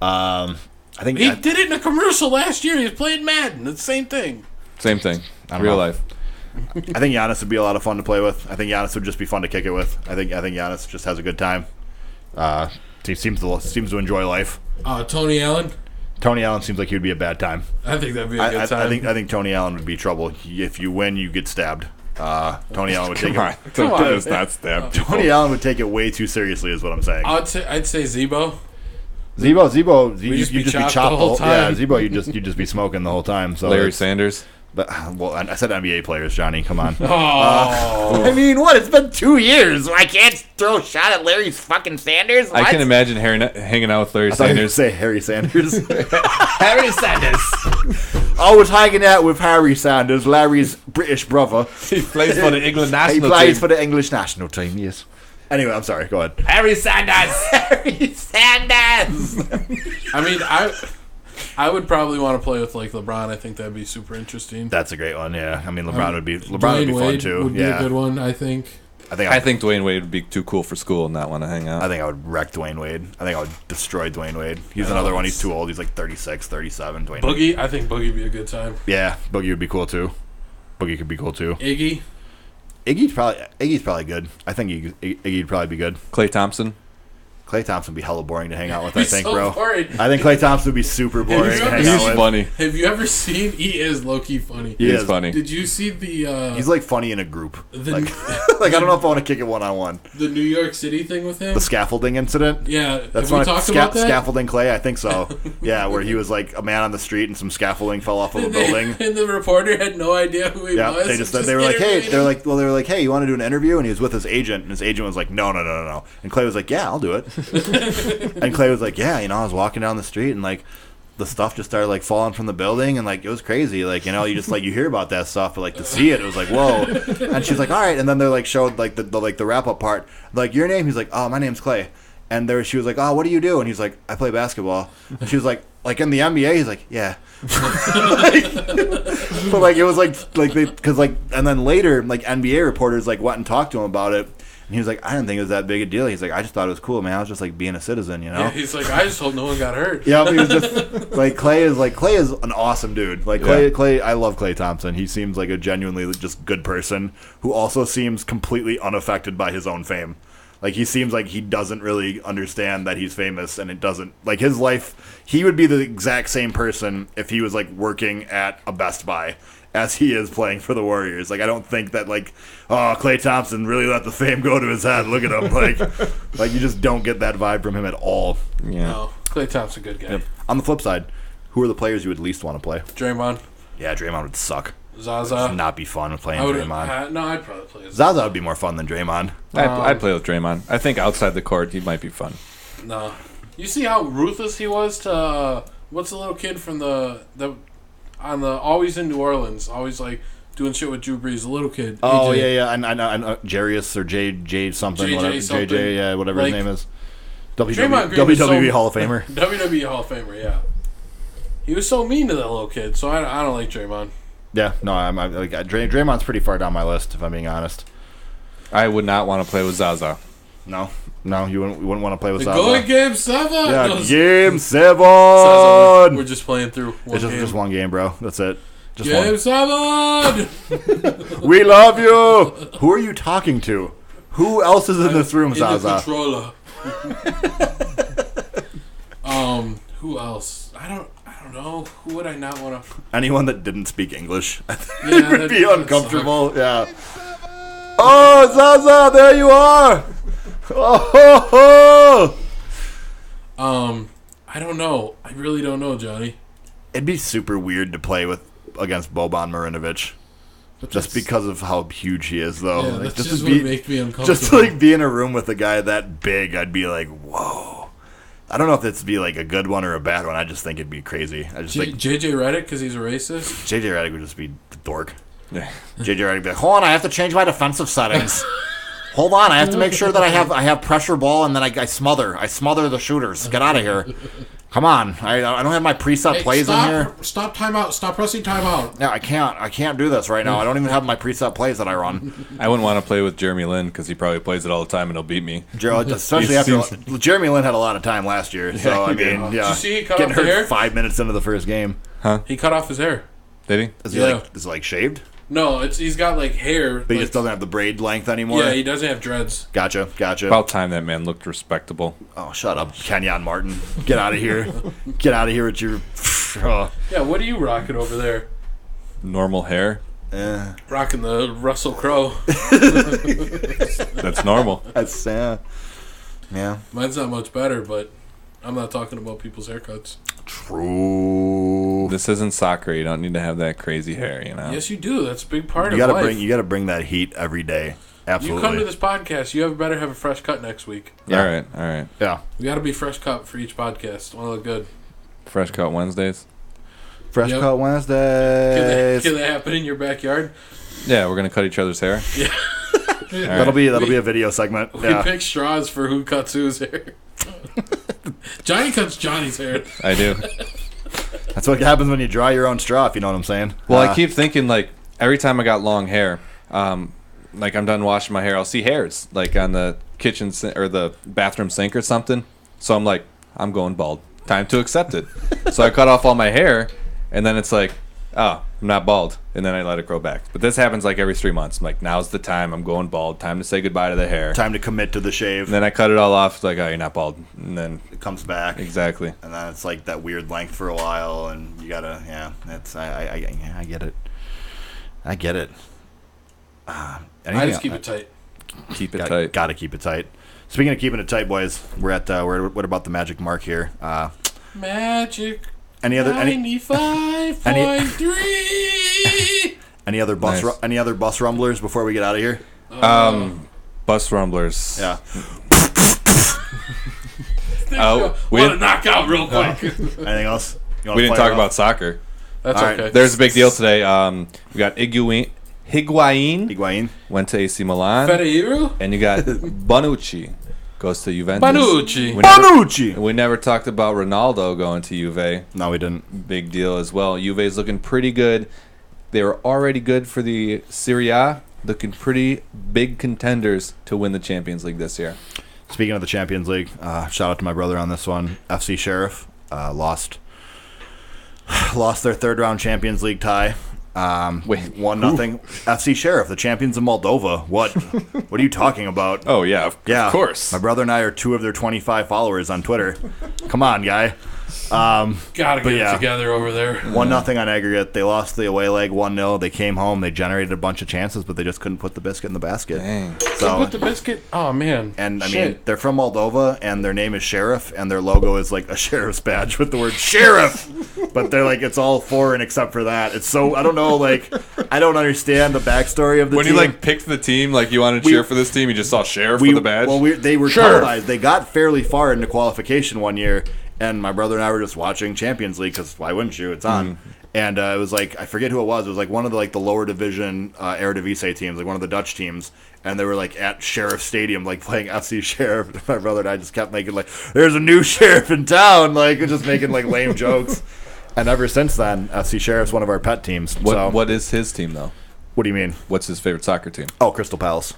I think He did it in a commercial last year. He was playing Madden. It's the same thing. Same thing. I don't Real know. life. I think Giannis would be a lot of fun to play with. I think Giannis would just be fun to kick it with. I think Giannis just has a good time. He seems to enjoy life. Tony Allen. Tony Allen seems like he would be a bad time. I think that'd be a good time. I think Tony Allen would be trouble. If you win, you get stabbed. Tony Allen would take Come on, it. Come on. It's not stab. Tony Allen would take it way too seriously, is what I'm saying. I'd say Zebo. Zebo, you just be just be chopped chopped the whole time. Yeah, Zebo, you just be smoking the whole time. So Larry it's- Sanders. But well, I said NBA players, Johnny. Come on. Oh. I mean, what? It's been 2 years. I can't throw a shot at Larry fucking Sanders. I can imagine hanging out with Larry I thought you were gonna Sanders. say Harry Sanders. Harry Sanders. I was hanging out with Harry Sanders, Larry's British brother. He plays for the England He national plays team. for the English national team. Yes. Anyway, I'm sorry. Go ahead. Harry Sanders. Harry Sanders. I mean, I would probably want to play with like LeBron. I think that'd be super interesting. That's a great one. Yeah. I mean, LeBron would be Dwayne fun Wade too. would be Yeah. a good one, I think. I think Dwayne Wade would be too cool for school and not want to hang out. I think I would wreck Dwayne Wade. I think I would destroy Dwayne Wade. He's another one. He's too old. He's like 36, 37. Dwayne Wade. Boogie, I think Boogie would be a good time. Yeah, Boogie would be cool too. Boogie could be cool too. Iggy. Iggy's probably good. I think Iggy'd probably be good. Klay Thompson. Klay Thompson would be hella boring to hang out with, I He's think, so bro. boring. I think Klay Thompson would be super boring to hang He's out with. funny. Have you ever seen? He is low key funny. He He's is. funny. Did you see the? He's like funny in a group. The- Like, like I don't know if I want to kick it one-on-one. the New York City thing with him. The scaffolding incident. Yeah, That's have we when talked about that? scaffolding Clay. I think so. Yeah, where he was like a man on the street and some scaffolding fell off of a building. And the reporter had no idea who he Yeah, was. they were like, hey, interviewed him. they were like, hey, you want to do an interview? And he was with his agent, and his agent was like, no. And Clay was like, yeah, I'll do it. And Clay was like, yeah, I was walking down the street and like the stuff just started like falling from the building and like it was crazy. Like, you just like you hear about that stuff, but like to see it was like, whoa. And she's like, all right. And then they like showed like the wrap up part, like your name. He's like, oh, my name's Clay. And she was like, oh, what do you do? And he's like, I play basketball. And she was like in the NBA. He's like, yeah. But like it was and then later like NBA reporters like went and talked to him about it. And he was like, I didn't think it was that big a deal. He's like, I just thought it was cool, man. I was just like being a citizen, Yeah, he's like, I just hope no one got hurt. Yeah, he was just like Clay is an awesome dude. Like Clay, I love Klay Thompson. He seems like a genuinely just good person who also seems completely unaffected by his own fame. Like he seems like he doesn't really understand that he's famous, and it doesn't like his life. He would be the exact same person if he was like working at a Best Buy as he is playing for the Warriors. Like I don't think that like, oh, Klay Thompson really let the fame go to his head. Look at him. Like you just don't get that vibe from him at all. Yeah. No, Klay Thompson's a good guy. Yep. On the flip side, who are the players you would least want to play? Draymond, Yeah, Draymond would suck. Zaza. Would not be fun playing I would. Draymond. No, I'd probably play Zaza. Zaza would be more fun than Draymond. I'd play with Draymond. I think outside the court, he might be fun. No, you see how ruthless he was to what's the little kid from the always in New Orleans, always like doing shit with Drew Brees, the little kid. Oh AJ. yeah. I know Jarius or J something, JJ whatever. something. JJ, yeah, whatever Like, his name is. Draymond Green was WWE so- Hall of Famer. WWE Hall of Famer, yeah. He was so mean to that little kid, so I don't like Draymond. Yeah, no, Draymond's pretty far down my list if I'm being honest. I would not want to play with Zaza. No, you wouldn't want to play with The Zaza. going game 7. Yeah, No, game 7. Zaza, we're just playing through one It's game. just one game, bro. That's it. Just Game one. 7. We love you. Who are you talking to? Who else is in this room, In the Zaza? controller. Who else? I don't know. Who would I not want to? Anyone that didn't speak English. I think Yeah, would be that uncomfortable. Yeah. Oh, Zaza, there you are. Oh, I don't know. I really don't know, Johnny. it'd be super weird to play against Boban Marinovic. But Just that's- because of how huge he is, though. Yeah, Like, that's just just to what be, make me uncomfortable. just to like be in a room with a guy that big, I'd be like, whoa. I don't know if it'd be like a good one or a bad one. I just think it'd be crazy. I just think JJ Redick because he's a racist. JJ Redick would just be the dork. Yeah. JJ Redick would be like, hold on, I have to change my defensive settings. Hold on, I have to make sure that I have pressure ball and then I smother the shooters. Get out of here. Come on, I don't have my preset plays in here. Stop timeout. Stop pressing timeout. Yeah, I can't do this right now. I don't even have my preset plays that I run. I wouldn't want to play with Jeremy Lin because he probably plays it all the time and he'll beat me. Especially after Jeremy Lin had a lot of time last year. So I he did. mean, Did yeah, you see he cut getting off the hurt hair? 5 minutes into the first game. He cut off his hair. Did he? Is he Yeah. is it like shaved? No, he's got like hair. But he like, just doesn't have the braid length anymore. yeah, he doesn't have dreads. Gotcha. About time that man looked respectable. Oh, shut up, Kenyon Martin. Get out of here. Get out of here with your. Yeah, what are you rocking over there? Normal hair. Rocking the Russell Crowe. That's normal. That's yeah. Mine's not much better, but I'm not talking about people's haircuts. True. This isn't soccer. You don't need to have that crazy hair, you know. Yes, you do. That's a big part You of gotta life. you gotta bring that heat every day. Absolutely. You come to this podcast, you better have a fresh cut next week. Yeah. All right. Yeah. We got to be fresh cut for each podcast. Want to look good. Fresh cut Wednesdays. Fresh Yep. cut Wednesdays. Can that happen in your backyard? Yeah, we're gonna cut each other's hair. Yeah. All That'll right. be a video segment. We Yeah. pick straws for who cuts whose hair. Johnny cuts Johnny's hair. I do. That's what happens when you draw your own straw, if you know what I'm saying. Well, I keep thinking, like, every time I got long hair, like, I'm done washing my hair, I'll see hairs, like, on the kitchen or the bathroom sink or something. So I'm like, I'm going bald. Time to accept it. So I cut off all my hair, and then it's like, oh, I'm not bald. And then I let it grow back. But this happens, like, every 3 months. I'm like, now's the time. I'm going bald. Time to say goodbye to the hair. Time to commit to the shave. And then I cut it all off. It's like, oh, you're not bald. And then, It comes back. exactly. And then it's like that weird length for a while, and you gotta, that's I get it. I get it. I Anything just keep it tight. Keep it tight. Gotta keep it tight. Speaking of keeping it tight, boys, we're at what about the magic mark here? Magic Any other 95.3. any other bus Nice. any other bus rumblers before we get out of here? Bus rumblers. Yeah. We Want to knock out real quick. Anything else? You wanna We didn't play talk it about off? soccer. That's All right. okay. There's a big deal today. We got Higuain Higuain. went to AC Milan, Federico? and you got Bonucci goes to Juventus. Bonucci. Bonucci. We never talked about Ronaldo going to Juve. No, we didn't. Big deal as well. Juve's looking pretty good. They were already good for the Serie A, looking pretty big contenders to win the Champions League this year. Speaking of the Champions League, shout out to my brother on this one. FC Sheriff lost their third round Champions League tie. Wait, 1-0. FC Sheriff, the champions of Moldova. What are you talking about? Oh, yeah, of course. My brother and I are 2 of their 25 followers on Twitter. Come on, guy. Gotta get yeah. it together over there. 1-0 on aggregate. They lost the away leg 1-0. They came home. They generated a bunch of chances, but they just couldn't put the biscuit in the basket. Dang. So, Put the biscuit. Oh man. and I mean, Shit. they're from Moldova, and their name is Sheriff, and their logo is like a sheriff's badge with the word Sheriff. But they're like, it's all foreign except for that. It's so, I don't know, like, I don't understand the backstory of the When team. you like picked the team, like you wanted to cheer for this team, you just saw Sheriff with the badge. Well, they were Sure. televised. They got fairly far into qualification one year, and my brother and I were just watching Champions League because why wouldn't you? It's on. And it was like, I forget who it was. It was like one of the lower division Eredivisie teams, like one of the Dutch teams. And they were like at Sheriff Stadium, like playing FC Sheriff. My brother and I just kept making like, there's a new sheriff in town, like just making like lame jokes. And ever since then, FC Sheriff's one of our pet teams. What is his team, though? What do you mean? What's his favorite soccer team? Oh, Crystal Palace.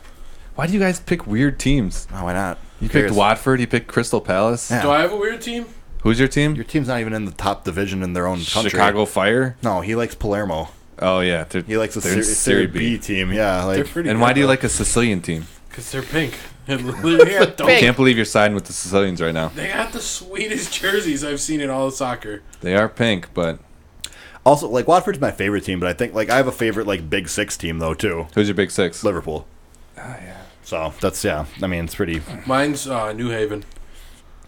Why do you guys pick weird teams? Oh, why not? You Who picked cares? Watford, you picked Crystal Palace. Yeah. Do I have a weird team? Who's your team? Your team's not even in the top division in their own country. Chicago Fire? No, he likes Palermo. Oh, yeah. He likes a they're in Serie B team. Yeah, They're like pretty. And why do you like a Sicilian team? Because they're pink. I Can't believe you're siding with the Sicilians right now. They got the sweetest jerseys I've seen in all of soccer. They are pink, but also like Watford's my favorite team, but I think like I have a favorite like Big Six team though too. who's your big six? Liverpool. Oh, yeah. So that's I mean it's pretty. Mine's New Haven.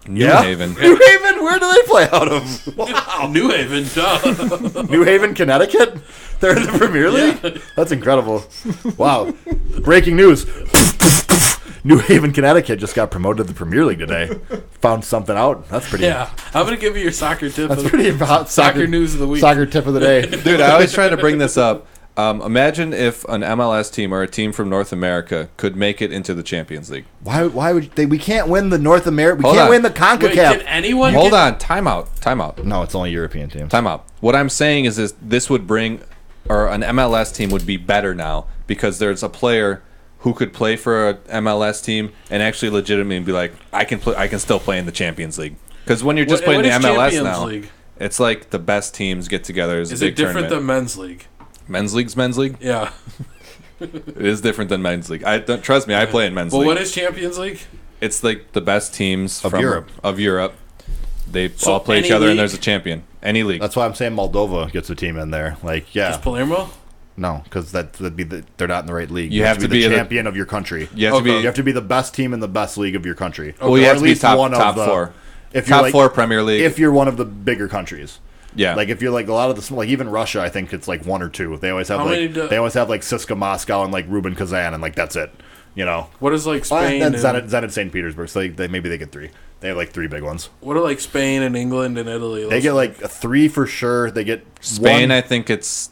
New Yeah? Haven. New Haven. Where do they play out of? Wow. New Haven, duh. New Haven, Connecticut. They're in the Premier League. Yeah. That's incredible. Wow. Breaking news. New Haven, Connecticut just got promoted to the Premier League today. Found something out. That's pretty. Yeah, I'm gonna give you your soccer tip. That's of pretty hot. soccer news of the week. Soccer tip of the day. Dude, I always try to bring this up. Imagine if an MLS team or a team from North America could make it into the Champions League. Why would they? We can't win the North America. We Hold can't on. win the Wait, CONCACAF. can anyone? Hold on, timeout. No, it's only European teams. Timeout. What I'm saying is this would bring, or an MLS team would be better now because there's a player who could play for an MLS team and actually legitimately be like, I can still play in the Champions League. Because when you're just playing the is MLS Champions now, League? it's like the best teams get together as Is a big it different tournament. than men's league? Men's league? Yeah. It is different than men's league. Trust me, I play in men's Well, league. what is Champions League? It's like the best teams Of Europe. They So all play each any other, league? and there's a champion. Any league. That's why I'm saying Moldova gets a team in there. Like, yeah, Just Palermo? no, because that'd be they're not in the right league. You have to be the the- champion of your country. You have to You be have to be the best team in the best league of your country. well, you Or have at to be least top one of top the- four. If you're Top like, four Premier League. if you're one of the bigger countries. Yeah. Like if you're like a lot of the like even Russia, I think it's like 1 or 2. They always have they always have like Siska Moscow and like Rubin Kazan, and like that's it. You know. What is like Spain? And Zenit St. Petersburg. So maybe they get 3. They have like 3 big ones. What are like Spain and England and Italy? They get like 3 for sure. They get Spain. 1, I think it's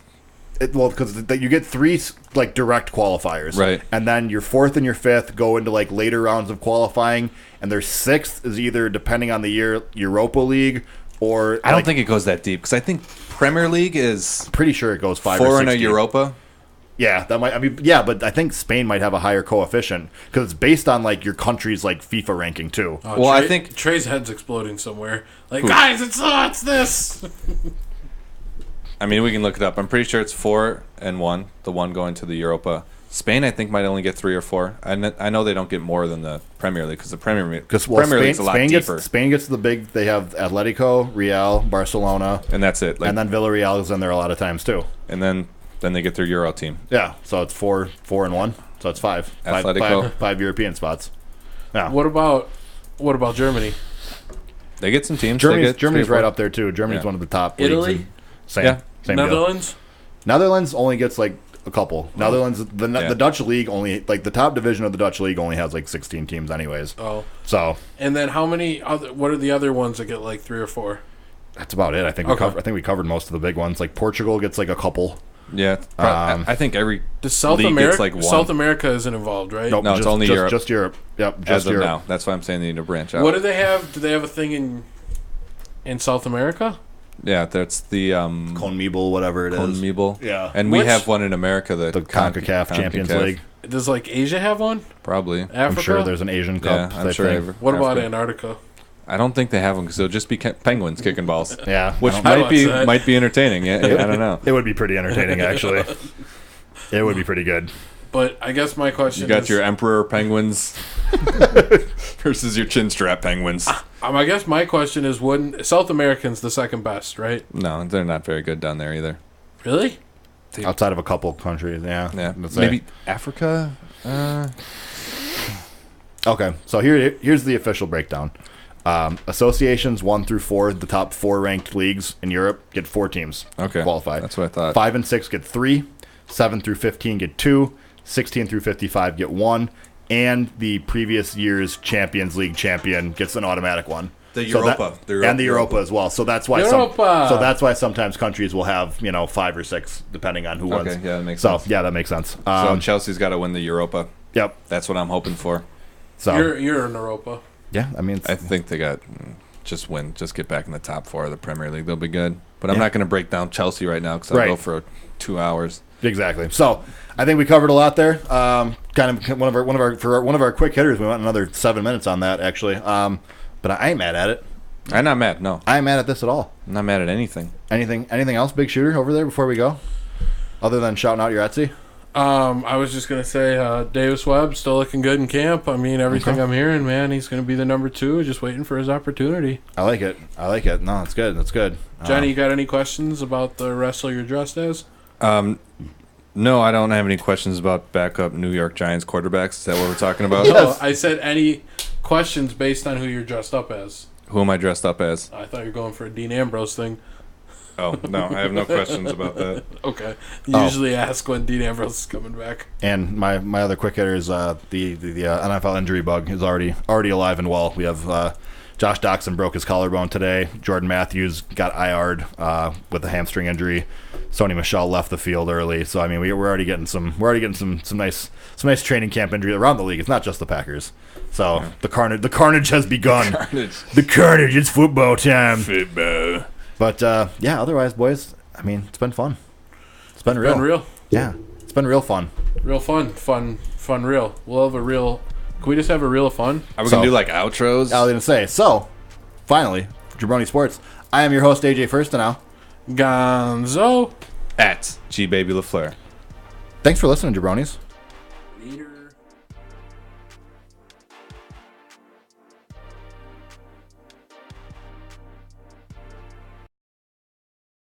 because you get 3 like direct qualifiers, right? And then your 4th and your 5th go into like later rounds of qualifying, and their 6th is either depending on the year Europa League or I don't think it goes that deep because I think Premier League is pretty sure it goes 5 4 or 6 in a deep. Europa. Yeah, that might. I mean, yeah, but I think Spain might have a higher coefficient because it's based on like your country's like FIFA ranking too. Oh, Well, I think Trey's head's exploding somewhere. Like, guys, it's this. I mean, we can look it up. I'm pretty sure it's 4 and 1. The one going to the Europa. Spain, I think, might only get 3 or 4. I know they don't get more than the Premier League because the Premier League is a lot deeper. Spain gets the big. They have Atletico, Real, Barcelona, and that's it. Like, and then Villarreal is in there a lot of times too. And then they get their Euro team. Yeah, so it's 4 and 1. So it's 5. Atletico. Five European spots. Yeah. What about Germany? They get some teams. Germany's right up there too. Germany's one of the top. Italy? Leagues. Same. Yeah. Same Netherlands? Deal. Netherlands only gets like a couple. Netherlands, the Dutch league only like the top division of the Dutch league only has like 16 teams anyways. Oh. So. And then how many other? What are the other ones that get like 3 or 4? That's about it. I think we covered most of the big ones. Like Portugal gets like a couple. Yeah. I think every South league America gets like 1. South America isn't involved, right? Nope, No, it's only Europe. Just Europe. Yep. Just As of Europe. now. That's why I'm saying they need to branch out. What do they have? Do they have a thing in South America? Yeah, that's the CONMEBOL, whatever it is. CONMEBOL. Yeah. And we have one in America, the CONCACAF Champions League. Does like Asia have one? Probably. Africa? I'm sure there's an Asian Cup. Yeah, I'm sure. What about Antarctica? I don't think they have them because they'll just be penguins kicking balls. Yeah, which might be entertaining. Yeah, I don't know. It would be pretty entertaining, actually. It would be pretty good. But I guess my question is... You got your emperor penguins versus your chin strap penguins. I guess my question is, wouldn't South Americans the second best, right? No, they're not very good down there either. Really? Outside of a couple countries, yeah. Maybe Africa? Okay, so here's the official breakdown. Associations 1 through 4, the top 4 ranked leagues in Europe get 4 teams qualify. That's what I thought. 5 and 6 get 3, 7 through 15 get 2, 16 through 55 get 1, and the previous year's Champions League champion gets an automatic one. The Europa. And the Europa as well. So that's why sometimes countries will have 5 or 6 depending on who wins. Okay, yeah, that makes sense. So yeah, that makes sense. So Chelsea's got to win the Europa. Yep. That's what I'm hoping for. So you're in Europa. Yeah, I mean, I think they got just get back in the top 4 of the Premier League. They'll be good. But I'm not going to break down Chelsea right now because I'll go for 2 hours. Exactly. So I think we covered a lot there. Kind of one of our quick hitters. We went another 7 minutes on that actually. But I ain't mad at it. I'm not mad. No, I ain't mad at this at all. I'm not mad at anything. Anything else, Big Shooter, over there before we go? Other than shouting out your Etsy. I was just gonna say Davis Webb still looking good in camp. I mean, everything I'm hearing, man, he's gonna be the number 2, just waiting for his opportunity. I like it. No, it's good. That's good. Johnny, you got any questions about the wrestler you're dressed as? No, I don't have any questions about backup New York Giants quarterbacks. Is that what we're talking about? No, I said any questions based on who you're dressed up as. Who am I dressed up as? I thought you were going for a Dean Ambrose thing. Oh, no, I have no questions about that. Okay. You usually ask when Dean Ambrose is coming back. And my other quick hitter is the NFL injury bug is already alive and well. We have Josh Doxson broke his collarbone today. Jordan Matthews got IR'd with a hamstring injury. Sony Michel left the field early. So I mean, we're already getting some nice training camp injury around the league. It's not just the Packers. So the carnage has begun. The carnage. It's football time. Football. But otherwise, boys, I mean, it's been fun. It's been real. Yeah, it's been real fun. Real fun, real. We'll have a real. Can we just have a reel of fun? Are we gonna do like outros? I was gonna say. So, finally, Jabroni Sports. I am your host, AJ Firstenow. Gonzo at G Baby LaFleur. Thanks for listening, Jabronis. Leader.